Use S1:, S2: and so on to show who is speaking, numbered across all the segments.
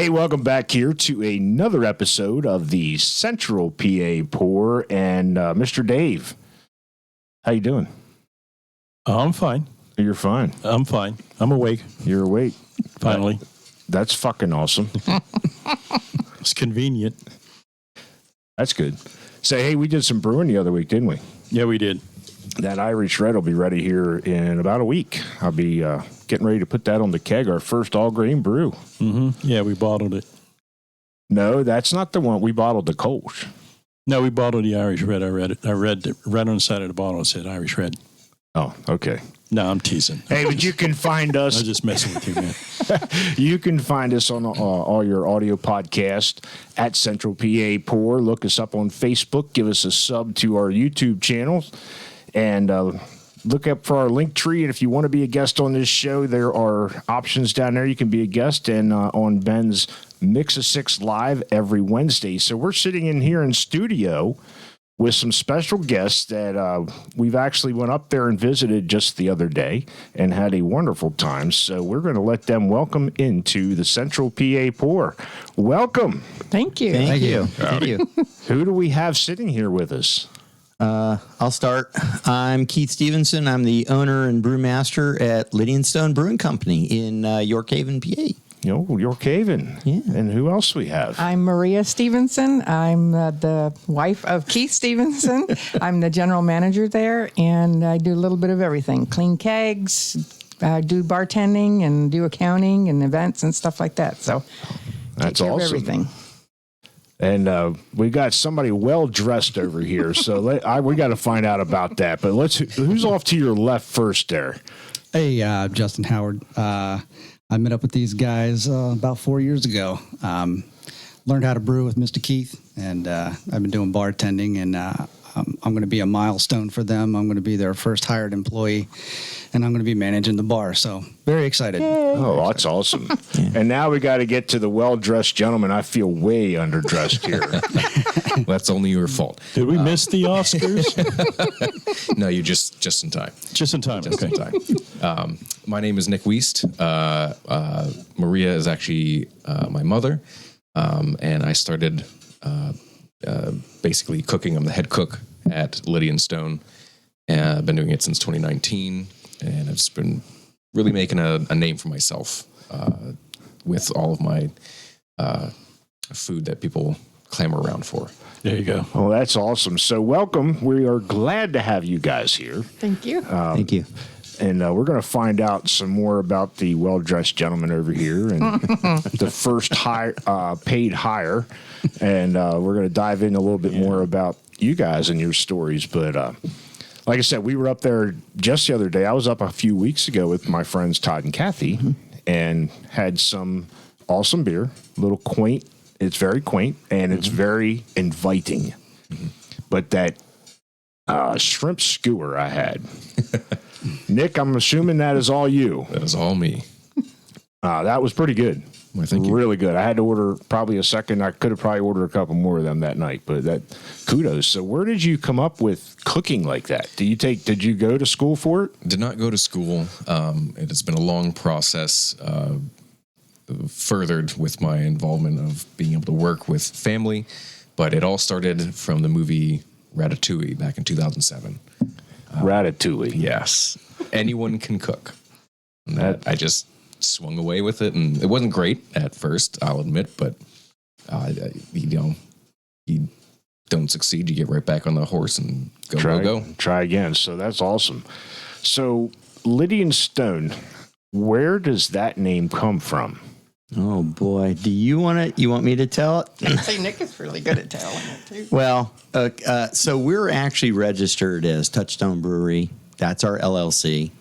S1: Hey, welcome back here to another episode of the Central PA Pour. And Mr. Dave, how you doing?
S2: I'm fine.
S1: You're fine.
S2: I'm fine. I'm awake.
S1: You're awake.
S2: Finally.
S1: That's fucking awesome.
S2: It's convenient.
S1: That's good. Say, hey, we did some brewing the other week, didn't we?
S2: Yeah, we did.
S1: That Irish Red will be ready here in about a week. I'll be getting ready to put that on the keg, our first all-grain brew.
S2: Mm-hmm. Yeah, we bottled it.
S1: No, that's not the one. We bottled the Kolsch.
S2: No, we bottled the Irish Red. I read it. I read it right on the side of the bottle. It said Irish Red.
S1: Oh, okay.
S2: No, I'm teasing.
S1: Hey, but you can find us.
S2: I'm just messing with you, man.
S1: You can find us on all your audio podcasts at Central PA Pour. Look us up on Facebook. Give us a sub to our YouTube channel. And look up for our link tree. And if you want to be a guest on this show, there are options down there. You can be a guest and on Ben's Mix of Six Live every Wednesday. So we're sitting in here in studio with some special guests that we've actually went up there and visited just the other day and had a wonderful time. So we're going to let them welcome into the Central PA Pour. Welcome.
S3: Thank you.
S4: Thank you. Thank you.
S1: Who do we have sitting here with us?
S4: I'll start. I'm Keith Stevenson. I'm the owner and brewmaster at Lydian Stone Brewing Company in York Haven, PA.
S1: York Haven.
S4: Yeah.
S1: And who else we have?
S3: I'm Maria Stevenson. I'm the wife of Keith Stevenson. I'm the general manager there, and I do a little bit of everything. Clean kegs, do bartending, and do accounting and events and stuff like that. So
S1: That's
S3: take care
S1: awesome.
S3: of everything.
S1: And we got somebody well dressed over here, so we got to find out about that. But who's off to your left first there?
S5: Hey, Justin Howard. I met up with these guys about 4 years ago. Learned how to brew with Mr. Keith, and I've been doing bartending, and I'm going to be a milestone for them. I'm going to be their first hired employee, and I'm going to be managing the bar. So very excited.
S1: Oh, that's awesome. And now we got to get to the well-dressed gentleman. I feel way underdressed here.
S6: That's only your fault.
S2: Did we miss the Oscars?
S6: No, you're just in time.
S2: Just in time.
S6: Just
S2: Okay.
S6: in time. My name is Nick Wiest. Maria is actually my mother, and I started basically cooking. I'm the head cook at Lydian Stone. I've been doing it since 2019, and I've just been really making a name for myself with all of my food that people clamor around for.
S2: There you go.
S1: Oh, that's awesome. So welcome. We are glad to have you guys here.
S3: Thank you.
S4: Thank you.
S1: And we're going to find out some more about the well-dressed gentleman over here and the first paid hire. And we're going to dive in a little bit more about you guys and your stories. But like I said, we were up there just the other day. I was up a few weeks ago with my friends Todd and Kathy and had some awesome beer, a little quaint. It's very quaint, and it's very inviting. But that shrimp skewer I had. Nick, I'm assuming that is all you.
S6: That is all me.
S1: That was pretty good.
S6: Well, thank you.
S1: Really good. I had to order probably a second. I could have probably ordered a couple more of them that night, but kudos. So where did you come up with cooking like that? Did you go to school for it?
S6: Did not go to school. It has been a long process, furthered with my involvement of being able to work with family, but it all started from the movie Ratatouille back in 2007.
S1: Ratatouille.
S6: Yes. Anyone can cook. And I just swung away with it, and it wasn't great at first, I'll admit, but you don't succeed, you get right back on the horse and go.
S1: Try again. So that's awesome. So Lydian Stone, where does that name come from?
S4: Oh boy, do you want me to tell it?
S3: I say Nick is really good at telling it too.
S4: Well, so we're actually registered as Touchstone Brewery. That's our LLC.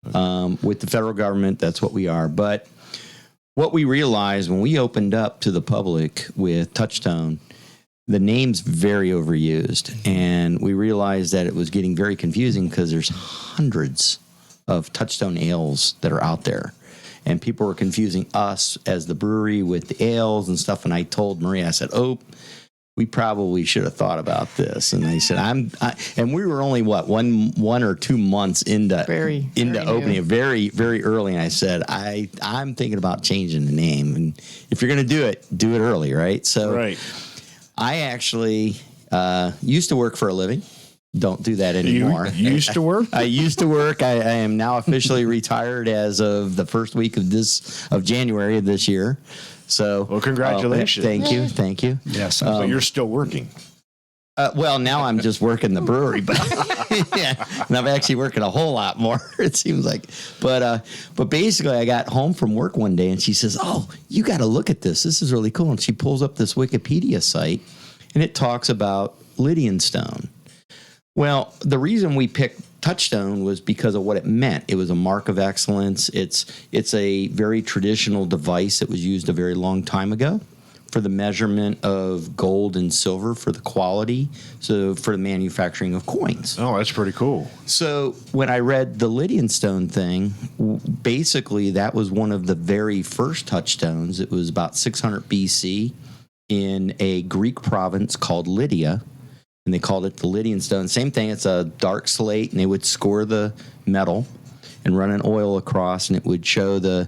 S4: With the federal government, that's what we are. But what we realized when we opened up to the public with Touchstone, the name's very overused. And we realized that it was getting very confusing because there's hundreds of Touchstone ales that are out there. And people were confusing us as the brewery with the ales and stuff. And I told Maria, I said, we probably should have thought about this. And I said, and we were only one or 2 months into
S3: Very
S4: opening
S3: new.
S4: it, very, very early. And I said, I'm thinking about changing the name. And if you're going to do it early, right? So
S1: Right.
S4: I actually used to work for a living. Don't do that anymore.
S1: You used to work?
S4: I used to work. I am now officially retired as of the first week of January of this year. So,
S1: Well, congratulations.
S4: Thank you.
S5: Yes.
S1: So you're still working.
S4: Well, now I'm just working the brewery, but yeah, and I'm actually working a whole lot more. It seems like, but basically, I got home from work one day, and she says, "Oh, you got to look at this. This is really cool." And she pulls up this Wikipedia site, and it talks about Lydian stone. Well, the reason we picked Touchstone was because of what it meant. It was a mark of excellence. It's a very traditional device that was used a very long time ago for the measurement of gold and silver for the quality, so for the manufacturing of coins.
S1: Oh, that's pretty cool.
S4: So when I read the Lydian stone thing, basically that was one of the very first touchstones. It was about 600 BC in a Greek province called Lydia, and they called it the Lydian stone. Same thing, it's a dark slate, and they would score the metal and run an oil across, and it would show the,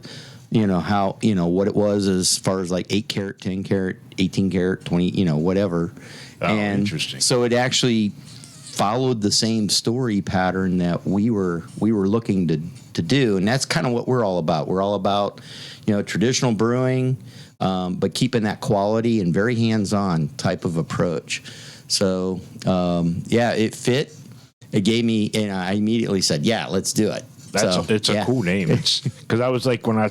S4: how, what it was as far as like 8 karat, 10 karat, 18 karat, 20, whatever.
S1: Oh,
S4: and
S1: interesting.
S4: So it actually followed the same story pattern that we were looking to do, and that's kind of what we're all about. We're all about, traditional brewing, but keeping that quality and very hands-on type of approach. So, it fit. It gave me, and I immediately said, yeah, let's do it.
S1: It's a cool name. It's because I was like, when I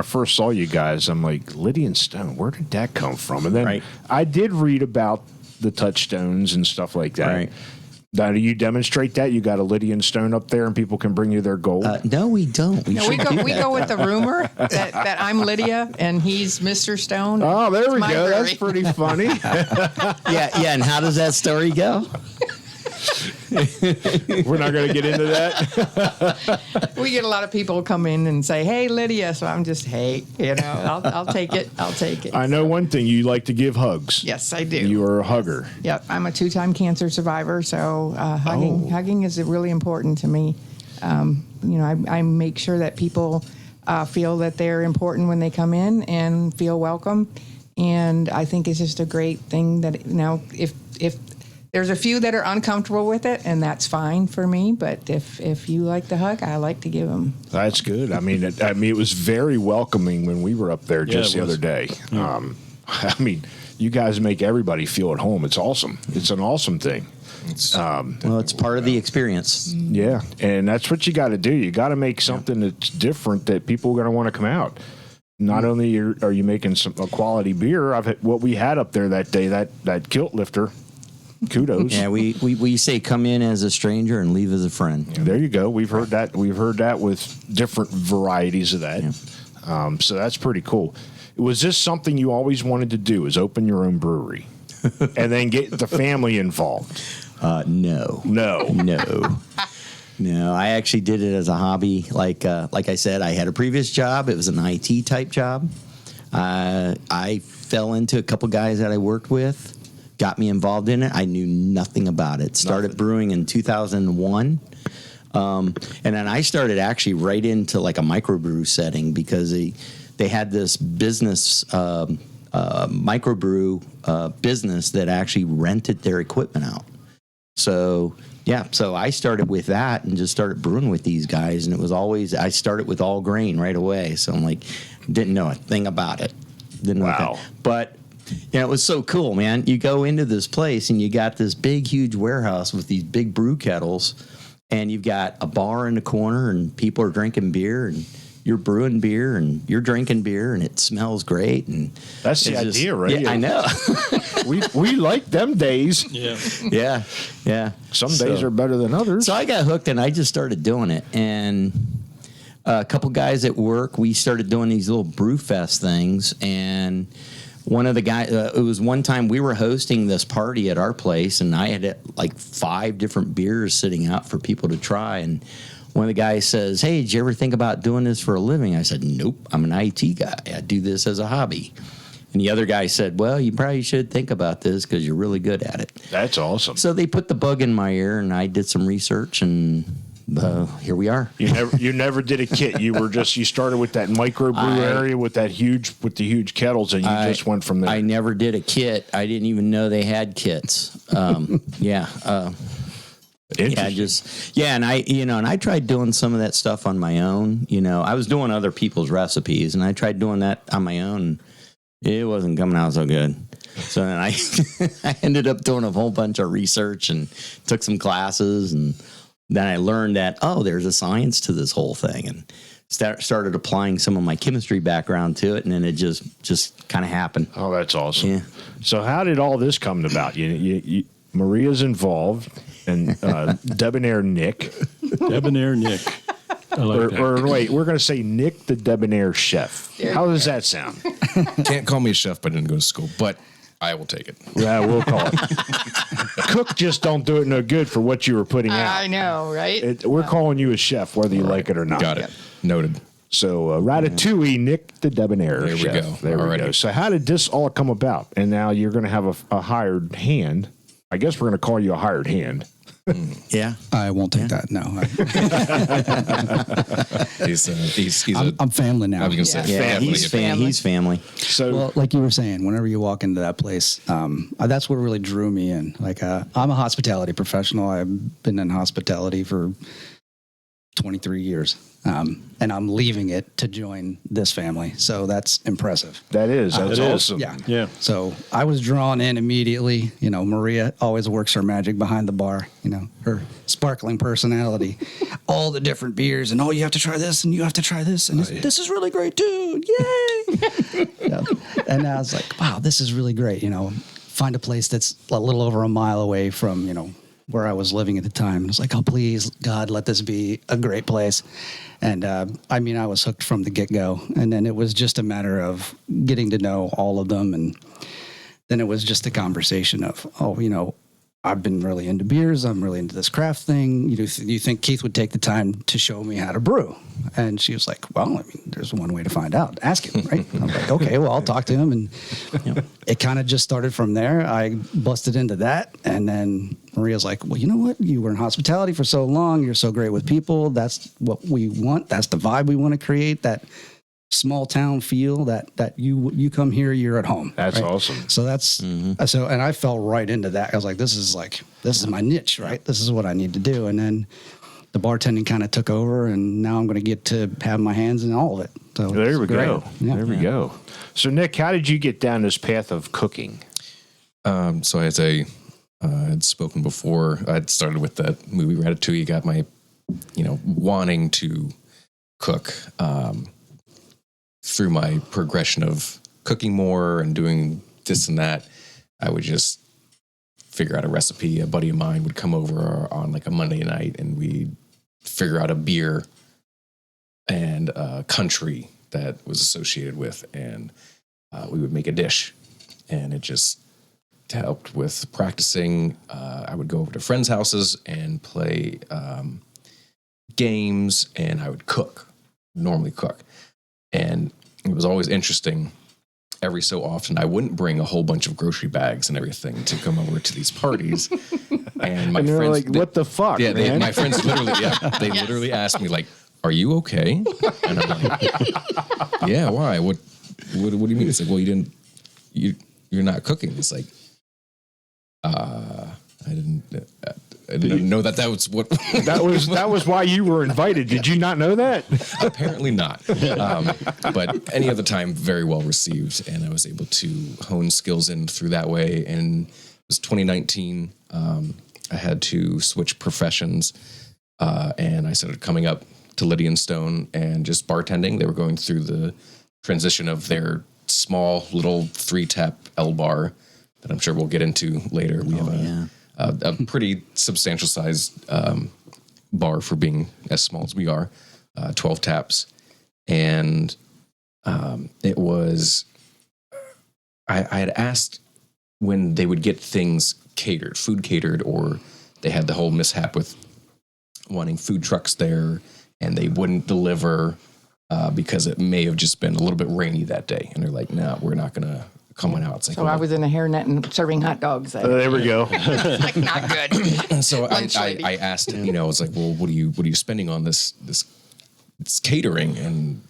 S1: first saw you guys, I'm like, Lydian stone, where did that come from? And then
S4: Right.
S1: I did read about the touchstones and stuff like that.
S4: Right.
S1: Now, do you demonstrate that? You got a Lydian stone up there and people can bring you their gold?
S4: No, we don't.
S3: No, we go with the rumor that I'm Lydia and he's Mr. Stone.
S1: Oh, there
S3: It's
S1: we
S3: my
S1: go.
S3: brewery.
S1: That's pretty funny.
S4: Yeah. And how does that story go?
S1: We're not going to get into that.
S3: We get a lot of people come in and say, "Hey, Lydia," so I'm just, "Hey, I'll take it. I'll take it."
S1: I know one thing. You like to give hugs.
S3: Yes, I do.
S1: You are a hugger.
S3: Yep, I'm a 2-time cancer survivor, so hugging is really important to me. I make sure that people feel that they're important when they come in and feel welcome. And I think it's just a great thing that if there's a few that are uncomfortable with it, and that's fine for me. But if you like the hug, I like to give them.
S1: That's good. I mean, it was very welcoming when we were up there just
S2: it
S1: the
S2: was.
S1: other day. You guys make everybody feel at home. It's awesome. It's an awesome thing.
S4: Well, it's part of the experience.
S1: Yeah, and that's what you got to do. You got to make something that's different that people are going to want to come out. Not only are you making a quality beer, what we had up there that day, that kilt lifter. Kudos.
S4: Yeah, we say come in as a stranger and leave as a friend.
S1: There you go. We've heard that. We've heard that with different varieties of that.
S4: Yeah.
S1: So that's pretty cool. Was this something you always wanted to do? Is open your own brewery and then get the family involved?
S4: No. I actually did it as a hobby. Like I said, I had a previous job. It was an IT type job. I fell into a couple guys that I worked with. Got me involved in it. I knew nothing about it. Started brewing in 2001. And then I started actually right into like a microbrew setting because they had this business, microbrew business that actually rented their equipment out. So I started with that and just started brewing with these guys. And it was always, I started with all grain right away. So I'm like, didn't know a thing about it.
S1: Wow.
S4: But it was so cool, man. You go into this place and you got this big, huge warehouse with these big brew kettles, and you've got a bar in the corner, and people are drinking beer, and you're brewing beer, and you're drinking beer, and it smells great. And
S1: That's the
S4: it's
S1: idea, right?
S4: Yeah, I know.
S1: we like them days.
S2: Yeah.
S4: Yeah.
S1: Some days are better than others.
S4: So I got hooked, and I just started doing it. And a couple guys at work, we started doing these little brew fest things, and one of the guys, it was one time we were hosting this party at our place, and I had like 5 different beers sitting out for people to try. And one of the guys says, "Hey, did you ever think about doing this for a living?" I said, "Nope, I'm an IT guy. I do this as a hobby." And the other guy said, well, you probably should think about this because you're really good at it.
S1: That's awesome.
S4: So they put the bug in my ear, and I did some research, and here we are.
S1: You never did a kit. You started with that microbrew area with the huge kettles, and you just went from there.
S4: I never did a kit. I didn't even know they had kits. Yeah. And I tried doing some of that stuff on my own. I was doing other people's recipes, and I tried doing that on my own. It wasn't coming out so good. So then I ended up doing a whole bunch of research and took some classes, and then I learned that, there's a science to this whole thing, and started applying some of my chemistry background to it, and then it just kind of happened.
S1: Oh, that's awesome.
S4: Yeah.
S1: So how did all this come about? Maria's involved, and Debonair Nick.
S2: Debonair Nick. I like that.
S1: Or wait, we're going to say Nick the Debonair Chef. How does that sound?
S6: Can't call me a chef, but I didn't go to school. But I will take it.
S1: Yeah, we'll call it. Cook just don't do it no good for what you were putting out.
S3: I know, right?
S1: We're calling you a chef, whether you like it or not.
S6: Got it. Noted.
S1: So Ratatouille, Nick the Debonair
S6: There we
S1: Chef.
S6: go.
S1: There we
S6: Alrighty.
S1: go. So how did this all come about? And now you're going to have a hired hand. I guess we're going to call you a hired hand.
S4: Yeah.
S5: I won't take that. No, I'm family now.
S6: I was going to say
S4: Yeah,
S6: family.
S4: he's family.
S1: So
S5: Well, like you were saying, whenever you walk into that place, that's what really drew me in. Like, I'm a hospitality professional. I've been in hospitality for 23 years, and I'm leaving it to join this family. So that's impressive.
S1: that's awesome.
S5: Yeah.
S2: Yeah.
S5: So I was drawn in immediately. Maria always works her magic behind the bar. Her sparkling personality, all the different beers, and you have to try this, and you have to try this, and this is really great too. Yay! Yeah. And I was like, wow, this is really great. Find a place that's a little over a mile away from where I was living at the time. And it's like, oh, please, God, let this be a great place. And I was hooked from the get-go. And then it was just a matter of getting to know all of them. And then it was just a conversation of, I've been really into beers. I'm really into this craft thing. You think Keith would take the time to show me how to brew? And she was like, well, there's one way to find out. Ask him, right? I'm like, okay, well, I'll talk to him. And it kind of just started from there. I busted into that. And then Maria's like, well, you know what? You were in hospitality for so long. You're so great with people. That's what we want. That's the vibe we want to create, that small town feel that you come here, you're at home.
S1: That's
S5: right?
S1: awesome.
S5: So that's and I fell right into that. I was like, this is my niche, right? This is what I need to do. And then the bartending kind of took over, and now I'm going to get to have my hands in all of it. So
S1: There we go.
S5: Yeah.
S1: There we go. So Nick, how did you get down this path of cooking?
S6: So as I had spoken before, I'd started with that movie Ratatouille. Got my, wanting to cook. Through my progression of cooking more and doing this and that, I would just figure out a recipe. A buddy of mine would come over on like a Monday night, and we'd figure out a beer and a country that was associated with, and we would make a dish. And it just helped with practicing. I would go over to friends' houses and play games, and I would normally cook. And it was always interesting. Every so often, I wouldn't bring a whole bunch of grocery bags and everything to come over to these parties. And my
S1: they're
S6: friends,
S1: like, what the fuck,
S6: yeah,
S1: man?
S6: my friends literally asked me, like, "Are you okay?" And I'm like, "Yeah, why? What do you mean?" It's like, "Well, you're not cooking." It's like, I didn't know that was what
S1: that was why you were invited. Did you not know that?
S6: Apparently not. But any other time, very well received, and I was able to hone skills in through that way. And it was 2019. I had to switch professions, and I started coming up to Lydian Stone and just bartending. They were going through the transition of their small little 3-tap L bar that I'm sure we'll get into later. We have a pretty substantial sized bar for being as small as we are, 12 taps. And it was, I had asked when they would get things catered, food catered, or they had the whole mishap with wanting food trucks there and they wouldn't deliver. because it may have just been a little bit rainy that day. And they're like, no, we're not going to come on out. It's like,
S3: So I was in a hairnet and serving hot dogs.
S1: There we go.
S3: Like, not good.
S6: So
S3: Lunch lady.
S6: I asked, I was like, well, what are you spending on this catering? And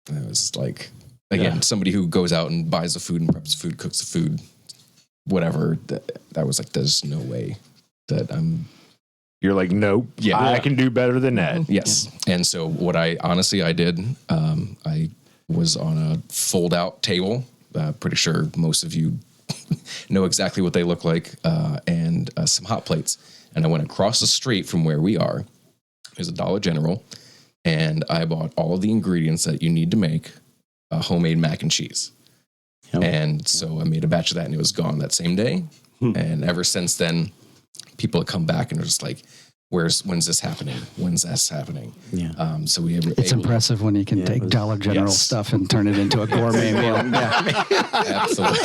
S6: I was like, again, somebody who goes out and buys the food and preps the food, cooks the food, whatever. That was like, there's no way that I'm.
S1: You're like, nope.
S6: Yeah.
S1: I can do better than that.
S6: Yes. And so what I did, I was on a fold out table. Pretty sure most of you know exactly what they look like, and some hot plates. And I went across the street from where we are. There's a Dollar General, and I bought all of the ingredients that you need to make a homemade mac and cheese.
S4: Yep.
S6: And so I made a batch of that, and it was gone that same day. And ever since then, people have come back and are just like, when's this happening? When's this happening?
S4: Yeah.
S6: So we have
S5: It's impressive when you can take Dollar General
S6: Yes.
S5: stuff and turn it into a gourmet meal.
S6: Absolutely.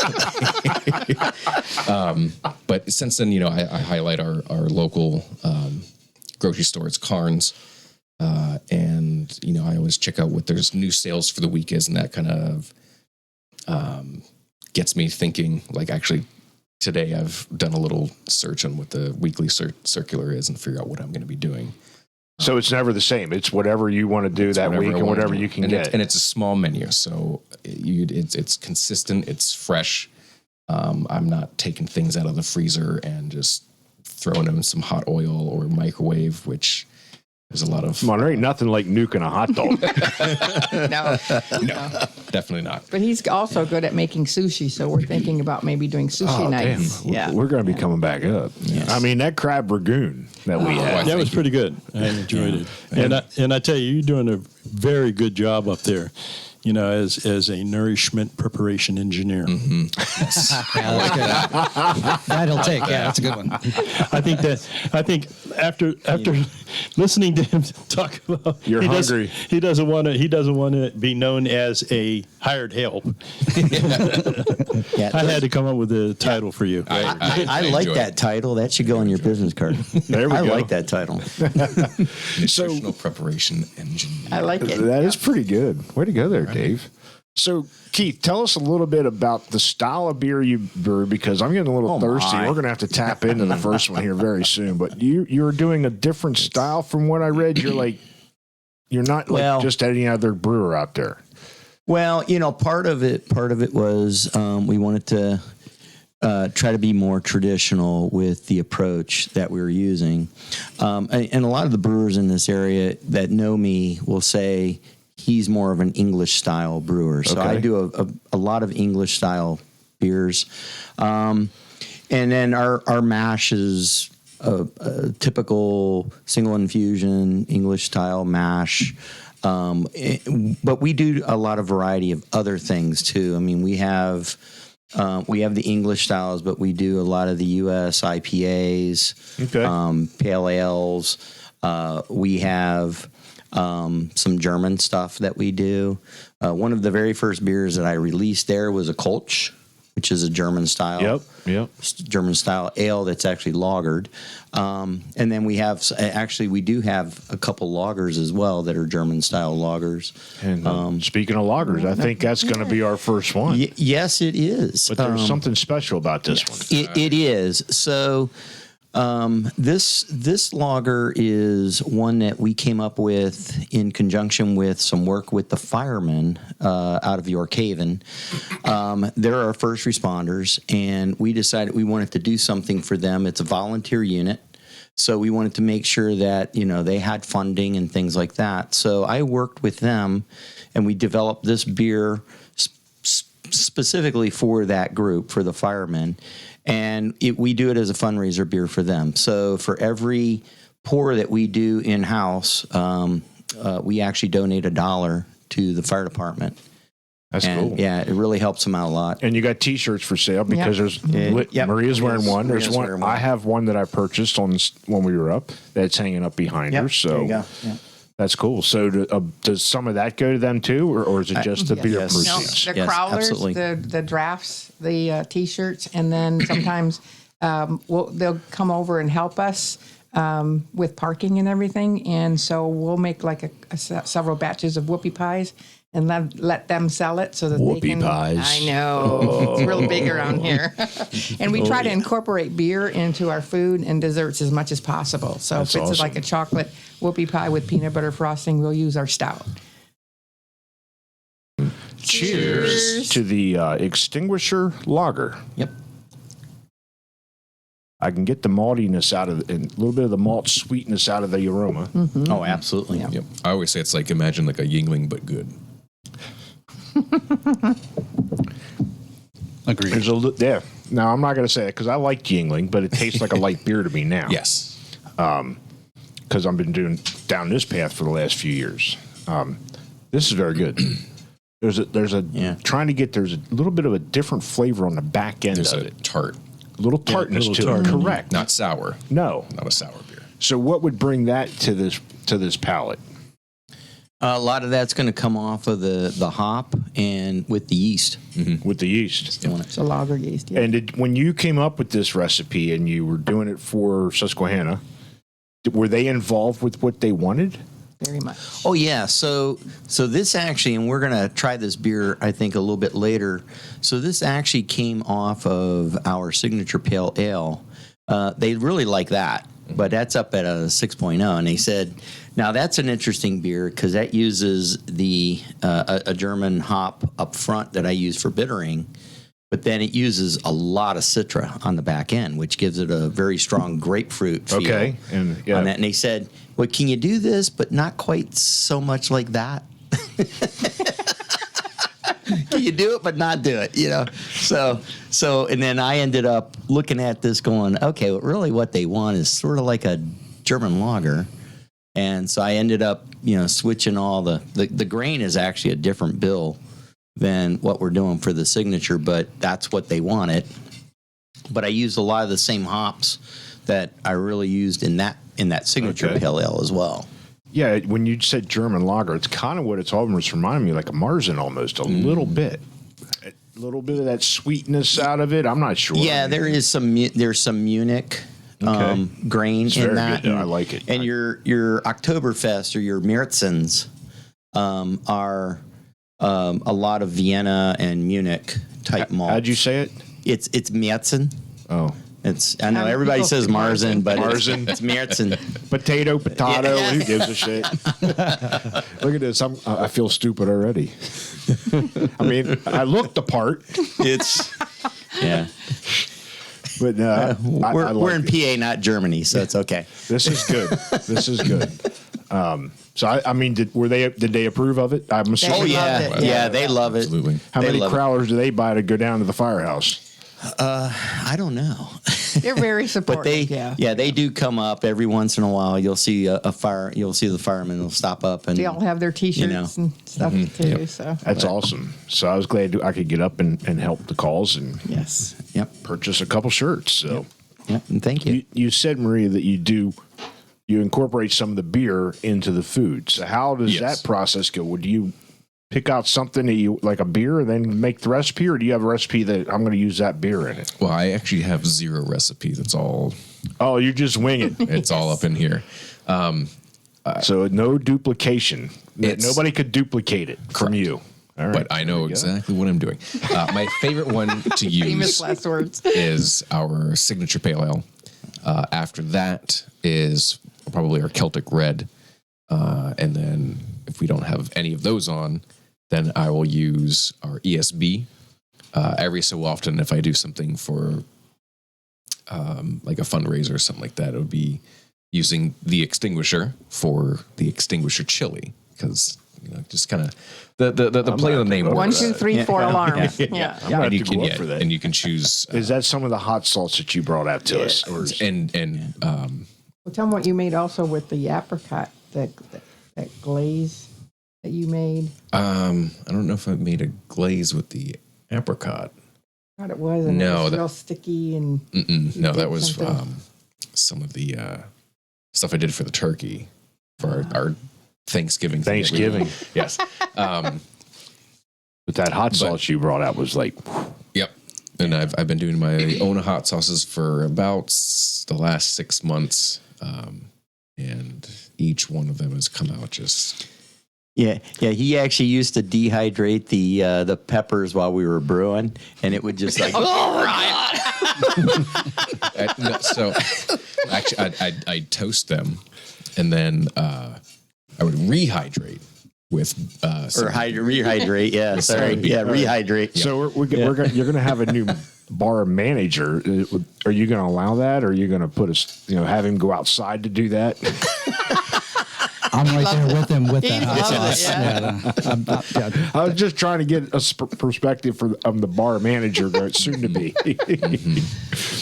S6: But since then, I highlight our local grocery store. It's Carnes. And, I always check out what there's new sales for the week is. And that kind of gets me thinking, like, actually, today I've done a little search on what the weekly circular is and figure out what I'm going to be doing.
S1: So it's never the same. It's whatever you want to do that
S6: Whatever
S1: week
S6: I
S1: and
S6: want
S1: whatever
S6: to do.
S1: you can
S6: and
S1: get.
S6: and it's a small menu, so it's consistent. It's fresh. I'm not taking things out of the freezer and just throwing them in some hot oil or microwave, which there's a lot of.
S1: Come on, there ain't nothing like nuking a hot dog.
S3: No.
S6: Definitely not.
S3: But he's also good at making sushi, so we're thinking about maybe doing sushi nights.
S1: Damn.
S3: Yeah.
S1: We're going to be coming back up.
S4: Yes.
S1: I mean, that crab ragoon that we had.
S2: That was pretty good. I enjoyed it. And I tell you, you're doing a very good job up there, as a nourishment preparation engineer.
S5: Yeah, that's good. That'll take. Yeah, that's a good one.
S2: I think after listening to him talk about
S1: You're hungry.
S2: He doesn't want to be known as a hired help.
S4: Yeah,
S2: I had to come up with a title for you.
S4: I like
S6: enjoy
S4: that
S6: it.
S4: title. That should go on your business card.
S1: There we
S4: I
S1: go.
S4: like that title.
S6: Nutritional preparation engineer.
S3: I like it.
S1: That is pretty good. Way to go there, Dave. So, Keith, tell us a little bit about the style of beer you brew, because I'm getting a little thirsty.
S4: my.
S1: We're going to have to tap into the first one here very soon. But you're doing a different style from what I read. You're not like just any other brewer out there.
S4: Well, part of it was we wanted to try to be more traditional with the approach that we were using. And a lot of the brewers in this area that know me will say he's more of an English style brewer. So
S1: Okay.
S4: I do a lot of English style beers. And then our mash is a typical single infusion English style mash. But we do a lot of variety of other things too. I mean, we have the English styles, but we do a lot of the U.S. IPAs, pale ales. We have some German stuff that we do. One of the very first beers that I released there was a Kolsch, which is a German style.
S1: Yep.
S4: German style ale that's actually lagered. And then we do have a couple lagers as well that are German style lagers.
S1: And speaking of lagers, I think that's going to be our first one.
S4: Yes, it is.
S1: But there's something special about this one.
S4: It is. So this lager is one that we came up with in conjunction with some work with the firemen out of York Haven. They're our first responders, and we decided we wanted to do something for them. It's a volunteer unit. So we wanted to make sure that, they had funding and things like that. So I worked with them, and we developed this beer specifically for that group, for the firemen. And we do it as a fundraiser beer for them. So for every pour that we do in-house, we actually donate $1 to the fire department.
S1: That's cool.
S4: Yeah, it really helps them out a lot.
S1: And you got T-shirts for sale because there's
S4: Yep.
S1: Maria's wearing one. There's
S4: Maria's
S1: one.
S4: wearing one.
S1: I have one that I purchased when we were up. That's hanging up behind her. So
S4: there you go. Yeah.
S1: that's cool. So does some of that go to them too, or is it just the beer
S4: yes.
S3: No,
S1: proceeds?
S3: the
S4: Yes,
S3: crawlers,
S4: absolutely.
S3: the drafts, the T-shirts, and then sometimes they'll come over and help us with parking and everything. And so we'll make like several batches of whoopie pies and let them sell it so that they can.
S1: Pies.
S3: I know. It's real big around here. And we try to incorporate beer into our food and desserts as much as possible. So
S1: That's
S3: if it's
S1: awesome.
S3: like a chocolate whoopie pie with peanut butter frosting, we'll use our stout.
S1: Cheers to the Extinguisher Lager.
S4: Yep.
S1: I can get the maltiness out of it and a little bit of the malt sweetness out of the aroma.
S4: Oh, absolutely.
S3: Yeah.
S6: Yep. I always say it's like imagine like a Yingling but good.
S5: Agreed.
S1: There's yeah. Now I'm not going to say it because I like Yingling, but it tastes like a light beer to me now.
S6: Yes.
S1: Because I've been doing down this path for the last few years. This is very good. There's a trying to get there's a little bit of a different flavor on the back end
S6: There's
S1: of
S6: a
S1: it.
S6: tart,
S1: A little tartness
S2: little
S1: to it.
S2: tart.
S1: Correct.
S6: not sour.
S1: No.
S6: Not a sour beer.
S1: So what would bring that to this palate?
S4: A lot of that's going to come off of the hop and with the yeast.
S1: With the yeast.
S3: It's a lager yeast. Yeah.
S1: And when you came up with this recipe and you were doing it for Susquehanna, were they involved with what they wanted?
S3: Very much.
S4: Oh yeah, so this actually, and we're gonna try this beer I think a little bit later. So this actually came off of our signature pale ale. They really like that, but that's up at a 6.0, and they said, now that's an interesting beer because that uses the a German hop up front that I use for bittering, but then it uses a lot of Citra on the back end, which gives it a very strong grapefruit feel.
S1: Okay. And
S4: On that, and they said, well, can you do this, but not quite so much like that? Can you do it, but not do it? You know, so, and then I ended up looking at this, going, okay, well, really, what they want is sort of like a German lager, and so I ended up, switching all the grain is actually a different bill than what we're doing for the signature, but that's what they wanted. But I used a lot of the same hops that I really used in that signature pale ale as well.
S1: yeah, when you said German lager, it's kind of what it's almost reminding me like a Marzen almost, a little bit. A little bit of that sweetness out of it. I'm not sure.
S4: Yeah, there's some Munich grain
S1: It's
S4: in
S1: very
S4: that.
S1: good, though. I like it.
S4: And your Oktoberfest or your Märzens are a lot of Vienna and Munich type malts.
S1: How'd you say it?
S4: It's Märzen.
S1: Oh.
S4: I know everybody
S3: people
S4: says
S3: say
S4: Marzen, but
S1: Marzen.
S4: it's Märzen.
S1: Potato.
S4: Yeah.
S1: Who gives a shit? Look at this. I feel stupid already. I mean, I look the part,
S4: It's yeah.
S1: but I
S4: We're
S1: like
S4: in
S1: it.
S4: PA, not Germany, so it's okay.
S1: This is good. This is good. So I mean, did they approve of it? I'm assuming.
S4: Oh yeah,
S3: loved it.
S4: yeah, they love it.
S6: Absolutely.
S1: How
S4: They
S1: many
S4: love it.
S1: crowlers do they buy to go down to the firehouse?
S4: I don't know.
S3: They're very supportive.
S4: But they do come up every once in a while. You'll see a fire. You'll see the firemen will stop up and
S3: They all have their T-shirts and stuff too. So
S1: That's awesome. So I was glad I could get up and help the cause and
S3: yes,
S4: Yep.
S1: purchase a couple shirts. So
S4: Yep. And thank you.
S1: you said, Maria, that you incorporate some of the beer into the food. So how does
S6: Yes.
S1: that process go? Would you pick out something that you like a beer and then make the recipe, or do you have a recipe that I'm going to use that beer in it?
S6: Well, I actually have zero recipe. That's all.
S1: Oh, you just wing it.
S6: It's all up in here.
S1: So no duplication. Nobody could duplicate it from
S6: Correct.
S1: you. All right.
S6: But I know exactly what I'm doing. My favorite one to
S3: famous
S6: use
S3: last words.
S6: is our signature pale ale. After that is probably our Celtic Red. And then if we don't have any of those on, then I will use our ESB. Every so often, if I do something for like a fundraiser or something like that, it would be using the extinguisher for the extinguisher chili, because just kind of the play of the name.
S3: 1,
S6: works.
S3: 2, 3, 4 alarms.
S1: I'm
S3: Yeah.
S1: gonna have
S6: And you
S1: to
S6: can
S1: go up for that.
S6: and you can choose
S1: Is that some of the hot salts that you brought out to us? Or
S3: Well, tell them what you made also with the apricot, that glaze that you made.
S6: I don't know if I made a glaze with the apricot.
S3: I thought it was. And
S6: No,
S3: it was
S6: that-
S3: real sticky and
S6: No,
S3: did
S6: that was
S3: something.
S6: some of the stuff I did for the turkey for our Thanksgiving. thing.
S1: Thanksgiving.
S6: Yes.
S1: But that hot sauce you brought out was like,
S6: Yep. And I've been doing my own hot sauces for about the last 6 months, and each one of them has come out just.
S4: Yeah. He actually used to dehydrate the peppers while we were brewing, and it would just like.
S6: So actually, I'd toast them, and then I would rehydrate with
S4: rehydrate. Yeah, sorry.
S6: beer.
S4: Yeah, rehydrate.
S1: So you're going to have a new bar manager. Are you going to allow that, or are you going to put have him go outside to do that?
S5: I'm right there with him with that hot
S3: loves
S5: sauce.
S3: it, yeah.
S1: I was just trying to get a perspective from the bar manager, soon to be.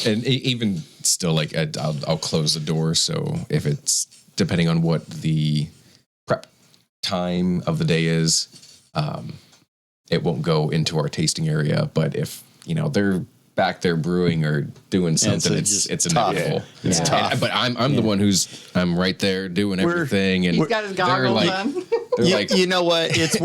S6: And even still, like I'll close the door. So if it's depending on what the prep time of the day is, it won't go into our tasting area. But if they're back there brewing or doing something, it's inevitable.
S4: Yeah. It's tough.
S6: But I'm the one I'm right there doing everything, and
S3: He's got his goggles on.
S4: You know what? It's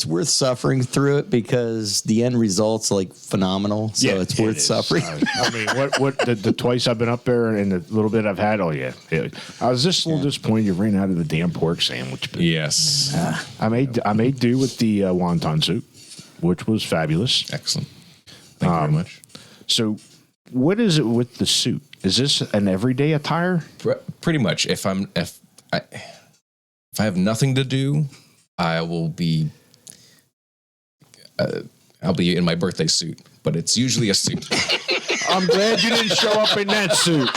S4: worth suffering through it because the end result's like phenomenal. So it's worth suffering.
S1: I mean, what the twice I've been up there and the little bit I've had, I was just a little disappointed you ran out of the damn pork sandwich. But
S6: yes,
S1: I made do with the wonton soup, which was fabulous.
S6: excellent. Thank you very much.
S1: So, what is it with the suit? Is this an everyday attire?
S6: Pretty much. If I have nothing to do, I will be. I'll be in my birthday suit, but it's usually a suit.
S1: I'm glad you didn't show up in that suit.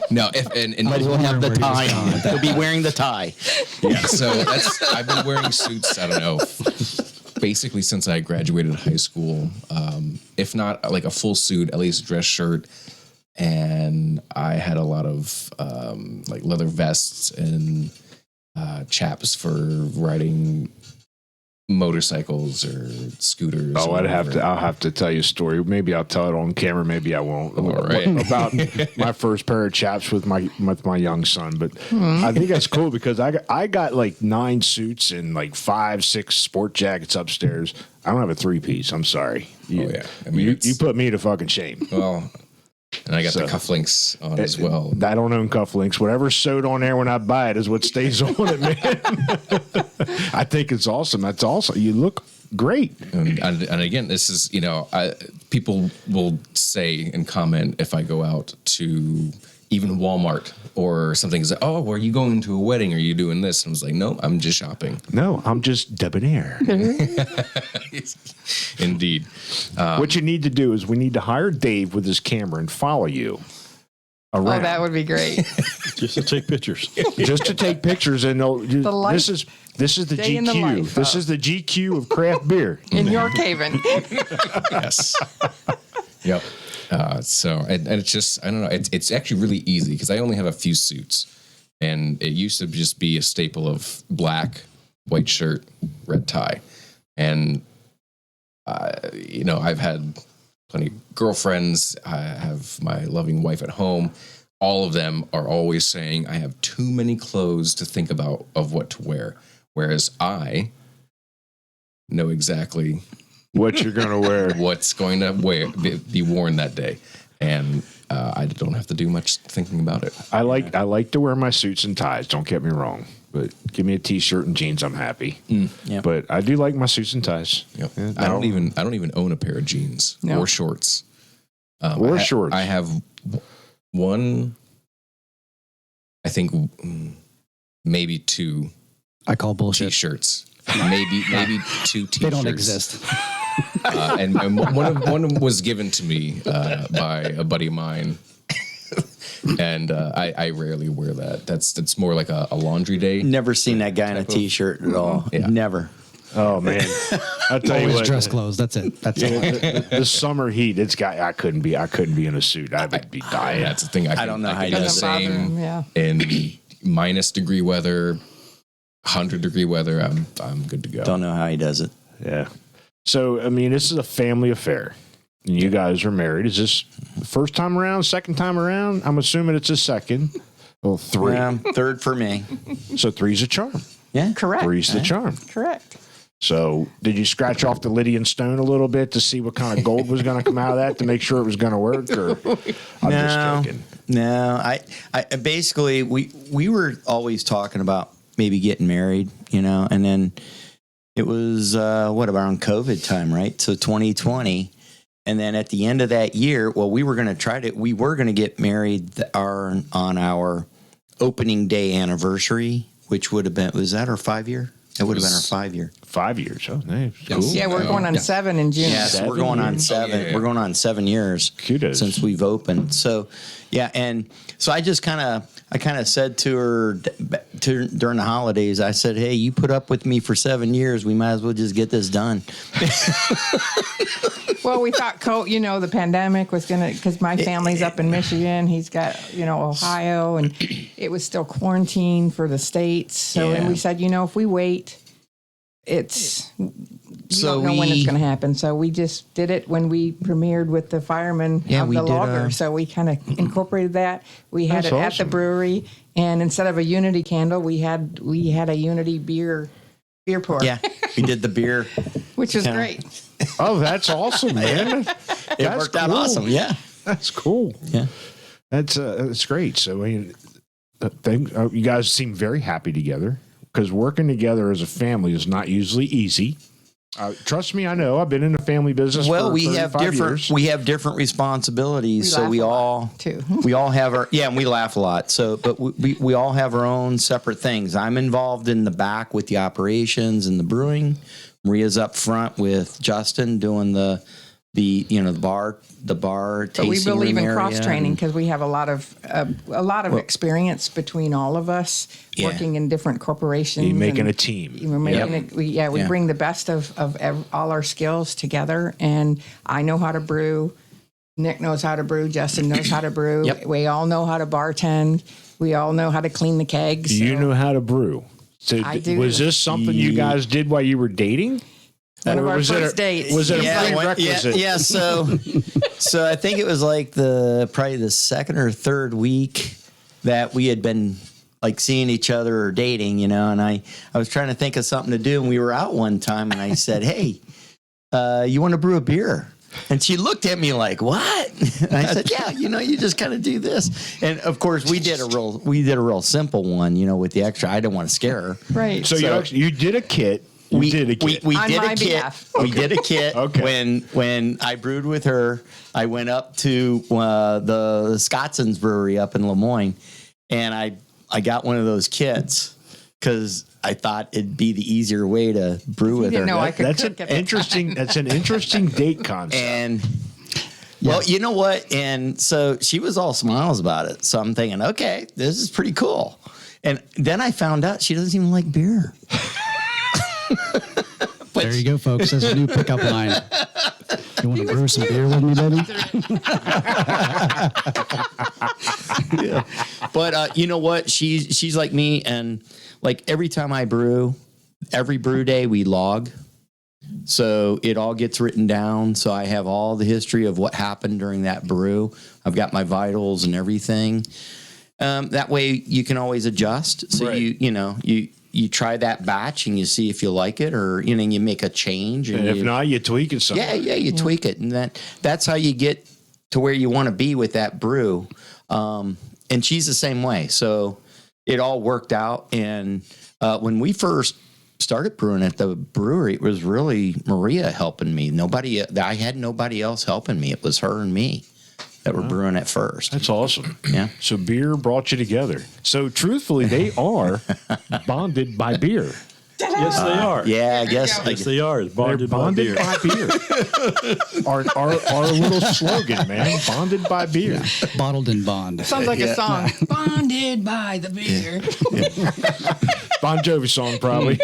S6: No,
S4: But he'll have the tie. He'll be wearing the tie.
S6: yeah. So I've been wearing suits. I don't know. Basically, since I graduated high school, if not like a full suit, at least a dress shirt. And I had a lot of like leather vests and chaps for riding motorcycles or scooters.
S1: Oh,
S6: or
S1: I'll have to tell you a story. Maybe I'll tell it on camera. Maybe I won't.
S6: All right.
S1: About my first pair of chaps with my young son. But I think that's cool because I got like 9 suits and like 5, 6 sport jackets upstairs. I don't have a 3-piece. I'm sorry.
S6: Oh yeah, I mean
S1: You put me to fucking shame.
S6: well. And I got the cufflinks on as well.
S1: I don't own cufflinks. Whatever's sewed on there when I buy it is what stays on it, man. I think it's awesome. That's awesome. You look great.
S6: And again, this is, people will say and comment if I go out to even Walmart or something. Is like, oh, are you going to a wedding? Are you doing this? And I was like, no, I'm just shopping.
S1: No, I'm just debonair.
S6: Indeed.
S1: What you need to do is we need to hire Dave with his camera and follow you around.
S3: Oh, that would be great.
S2: Just to take pictures.
S1: Just to take pictures and this is the
S3: Day in the
S1: GQ.
S3: life
S1: This is the GQ of craft beer.
S3: In York Haven.
S6: Yes. Yep. So it's just, I don't know. It's actually really easy because I only have a few suits, and it used to just be a staple of black, white shirt, red tie, and I've had plenty of girlfriends. I have my loving wife at home. All of them are always saying I have too many clothes to think about of what to wear, whereas I know exactly
S1: What you're going to wear.
S6: what's going to be worn that day, and I don't have to do much thinking about it.
S1: I like to wear my suits and ties. Don't get me wrong, but give me a t-shirt and jeans, I'm happy.
S4: Yeah.
S1: But I do like my suits and ties.
S6: Yep. I don't even own a pair of jeans
S3: No.
S6: or shorts.
S1: Shorts.
S6: I have one. I think maybe 2
S5: I call bullshit.
S6: t-shirts. Maybe 2 t-shirts.
S5: They don't exist.
S6: And one was given to me by a buddy of mine, and I rarely wear that. That's more like a laundry day.
S4: Never seen that guy in a t-shirt at all.
S6: Yeah.
S4: Never.
S1: Oh man, I'll tell you
S5: Always
S1: what.
S5: dress clothes. That's it. That's all.
S1: The summer heat, I couldn't be in a suit. I would be dying.
S6: That's the thing. I
S4: don't know how he
S6: do the
S4: does it.
S3: Doesn't bother
S6: same
S3: him, yeah.
S6: in minus degree weather, 100-degree weather. I'm good to go.
S4: Don't know how he does it.
S1: Yeah. So I mean, this is a family affair. And you guys are married. Is this the first time around? Second time around? I'm assuming it's a second. Well, 3.
S4: Third for me.
S1: So 3's a charm.
S4: Yeah.
S3: Correct.
S1: 3's the charm.
S3: Correct.
S1: So, did you scratch off the Lydian stone a little bit to see what kind of gold was going to come out of that to make sure it was going to work? Or I'm just joking.
S4: No, I basically we were always talking about maybe getting married, and then it was around COVID time, right? So 2020, and then at the end of that year, we were going to get married on our opening day anniversary, which would have been, was that our 5-year? It would have been our 5-year.
S1: 5 years. Oh, nice. Cool.
S3: Yeah, we're going on 7 in June.
S4: Yes, we're going on 7.
S6: Oh, yeah.
S4: We're going on 7 years.
S1: Kudos.
S4: Since we've opened. So, yeah, and so I just kind of said to her during the holidays, I said, "Hey, you put up with me for 7 years. We might as well just get this done."
S3: Well, we thought, the pandemic was going to, because my family's up in Michigan. He's got, Ohio, and it was still quarantine for the states. So and we said, if we wait, we don't know when it's going to happen. So we just did it when we premiered with the fireman of the logger. So we kind of incorporated that. We had it at the brewery, and instead of a Unity candle, we had a Unity beer pour.
S4: Yeah, we did the beer.
S3: Which was great.
S1: Oh, that's awesome, man.
S4: It worked out awesome. Yeah,
S1: that's cool.
S4: Yeah,
S1: that's great. So, you guys seem very happy together, because working together as a family is not usually easy. Trust me, I know. I've been in the family business.
S4: Well,
S1: for
S4: we have
S1: 35
S4: different responsibilities. We all
S3: too.
S4: We all have and we laugh a lot. So, but we all have our own separate things. I'm involved in the back with the operations and the brewing. Maria's up front with Justin doing the bar
S3: But
S4: tasting
S3: we believe
S4: room
S3: in
S4: area.
S3: cross training, because we have a lot of experience between all of us working in different corporations.
S1: You're making a team.
S3: We're making we bring the best of all our skills together. And I know how to brew. Nick knows how to brew. Justin knows how to brew.
S4: Yep.
S3: We all know how to bartend. We all know how to clean the kegs.
S1: You know how to brew. So
S3: I do.
S1: Was this something you guys did while you were dating?
S3: One of our
S1: was
S3: first dates.
S1: Was it a prerequisite?
S4: Yeah. So I think it was like probably the second or third week that we had been like seeing each other or dating, and I was trying to think of something to do, and we were out one time, and I said, "Hey, you want to brew a beer?" And she looked at me like, "What?" And I said, "Yeah, you just kind of do this." And of course, we did a real simple one, with the extra. I didn't want to scare her,
S3: Right.
S1: So you did a kit. We did a kit.
S4: We
S3: On
S4: did
S3: my
S4: a kit.
S3: behalf.
S4: We did a kit.
S1: Okay.
S4: When I brewed with her, I went up to the Scotson's brewery up in Lemoyne, and I got one of those kits because I thought it'd be the easier way to brew with her.
S3: didn't know I could
S1: That's
S3: cook
S1: an
S3: it.
S1: interesting. That's an interesting date concept.
S4: And well, you know what? And so she was all smiles about it. So I'm thinking, okay, this is pretty cool. And then I found out she doesn't even like beer.
S5: There you go, folks. That's a new pickup line. You want to brew some beer with me, baby?
S4: Yeah. But you know what? She's like me, and like every time I brew, every brew day we log. So it all gets written down. So I have all the history of what happened during that brew. I've got my vitals and everything. That way you can always adjust. So
S1: Right.
S4: you try that batch and you see if you like it, or you make a change.
S1: And if not, you tweak it some.
S4: You tweak it, and that's how you get to where you want to be with that brew. And she's the same way. So it all worked out. And when we first started brewing at the brewery, it was really Maria helping me. I had nobody else helping me. It was her and me that were brewing at first.
S1: That's awesome.
S4: Yeah.
S1: So beer brought you together. So truthfully, they are bonded by beer.
S2: Yes, they are.
S4: Yeah, I guess.
S2: Yes, they are.
S1: They're
S2: Bonded by
S1: bonded
S2: beer.
S1: by beer. Our little slogan, man. Bonded by beer.
S5: Bottled in bond.
S3: Sounds like a song. Bonded by the beer.
S1: Bon Jovi song, probably.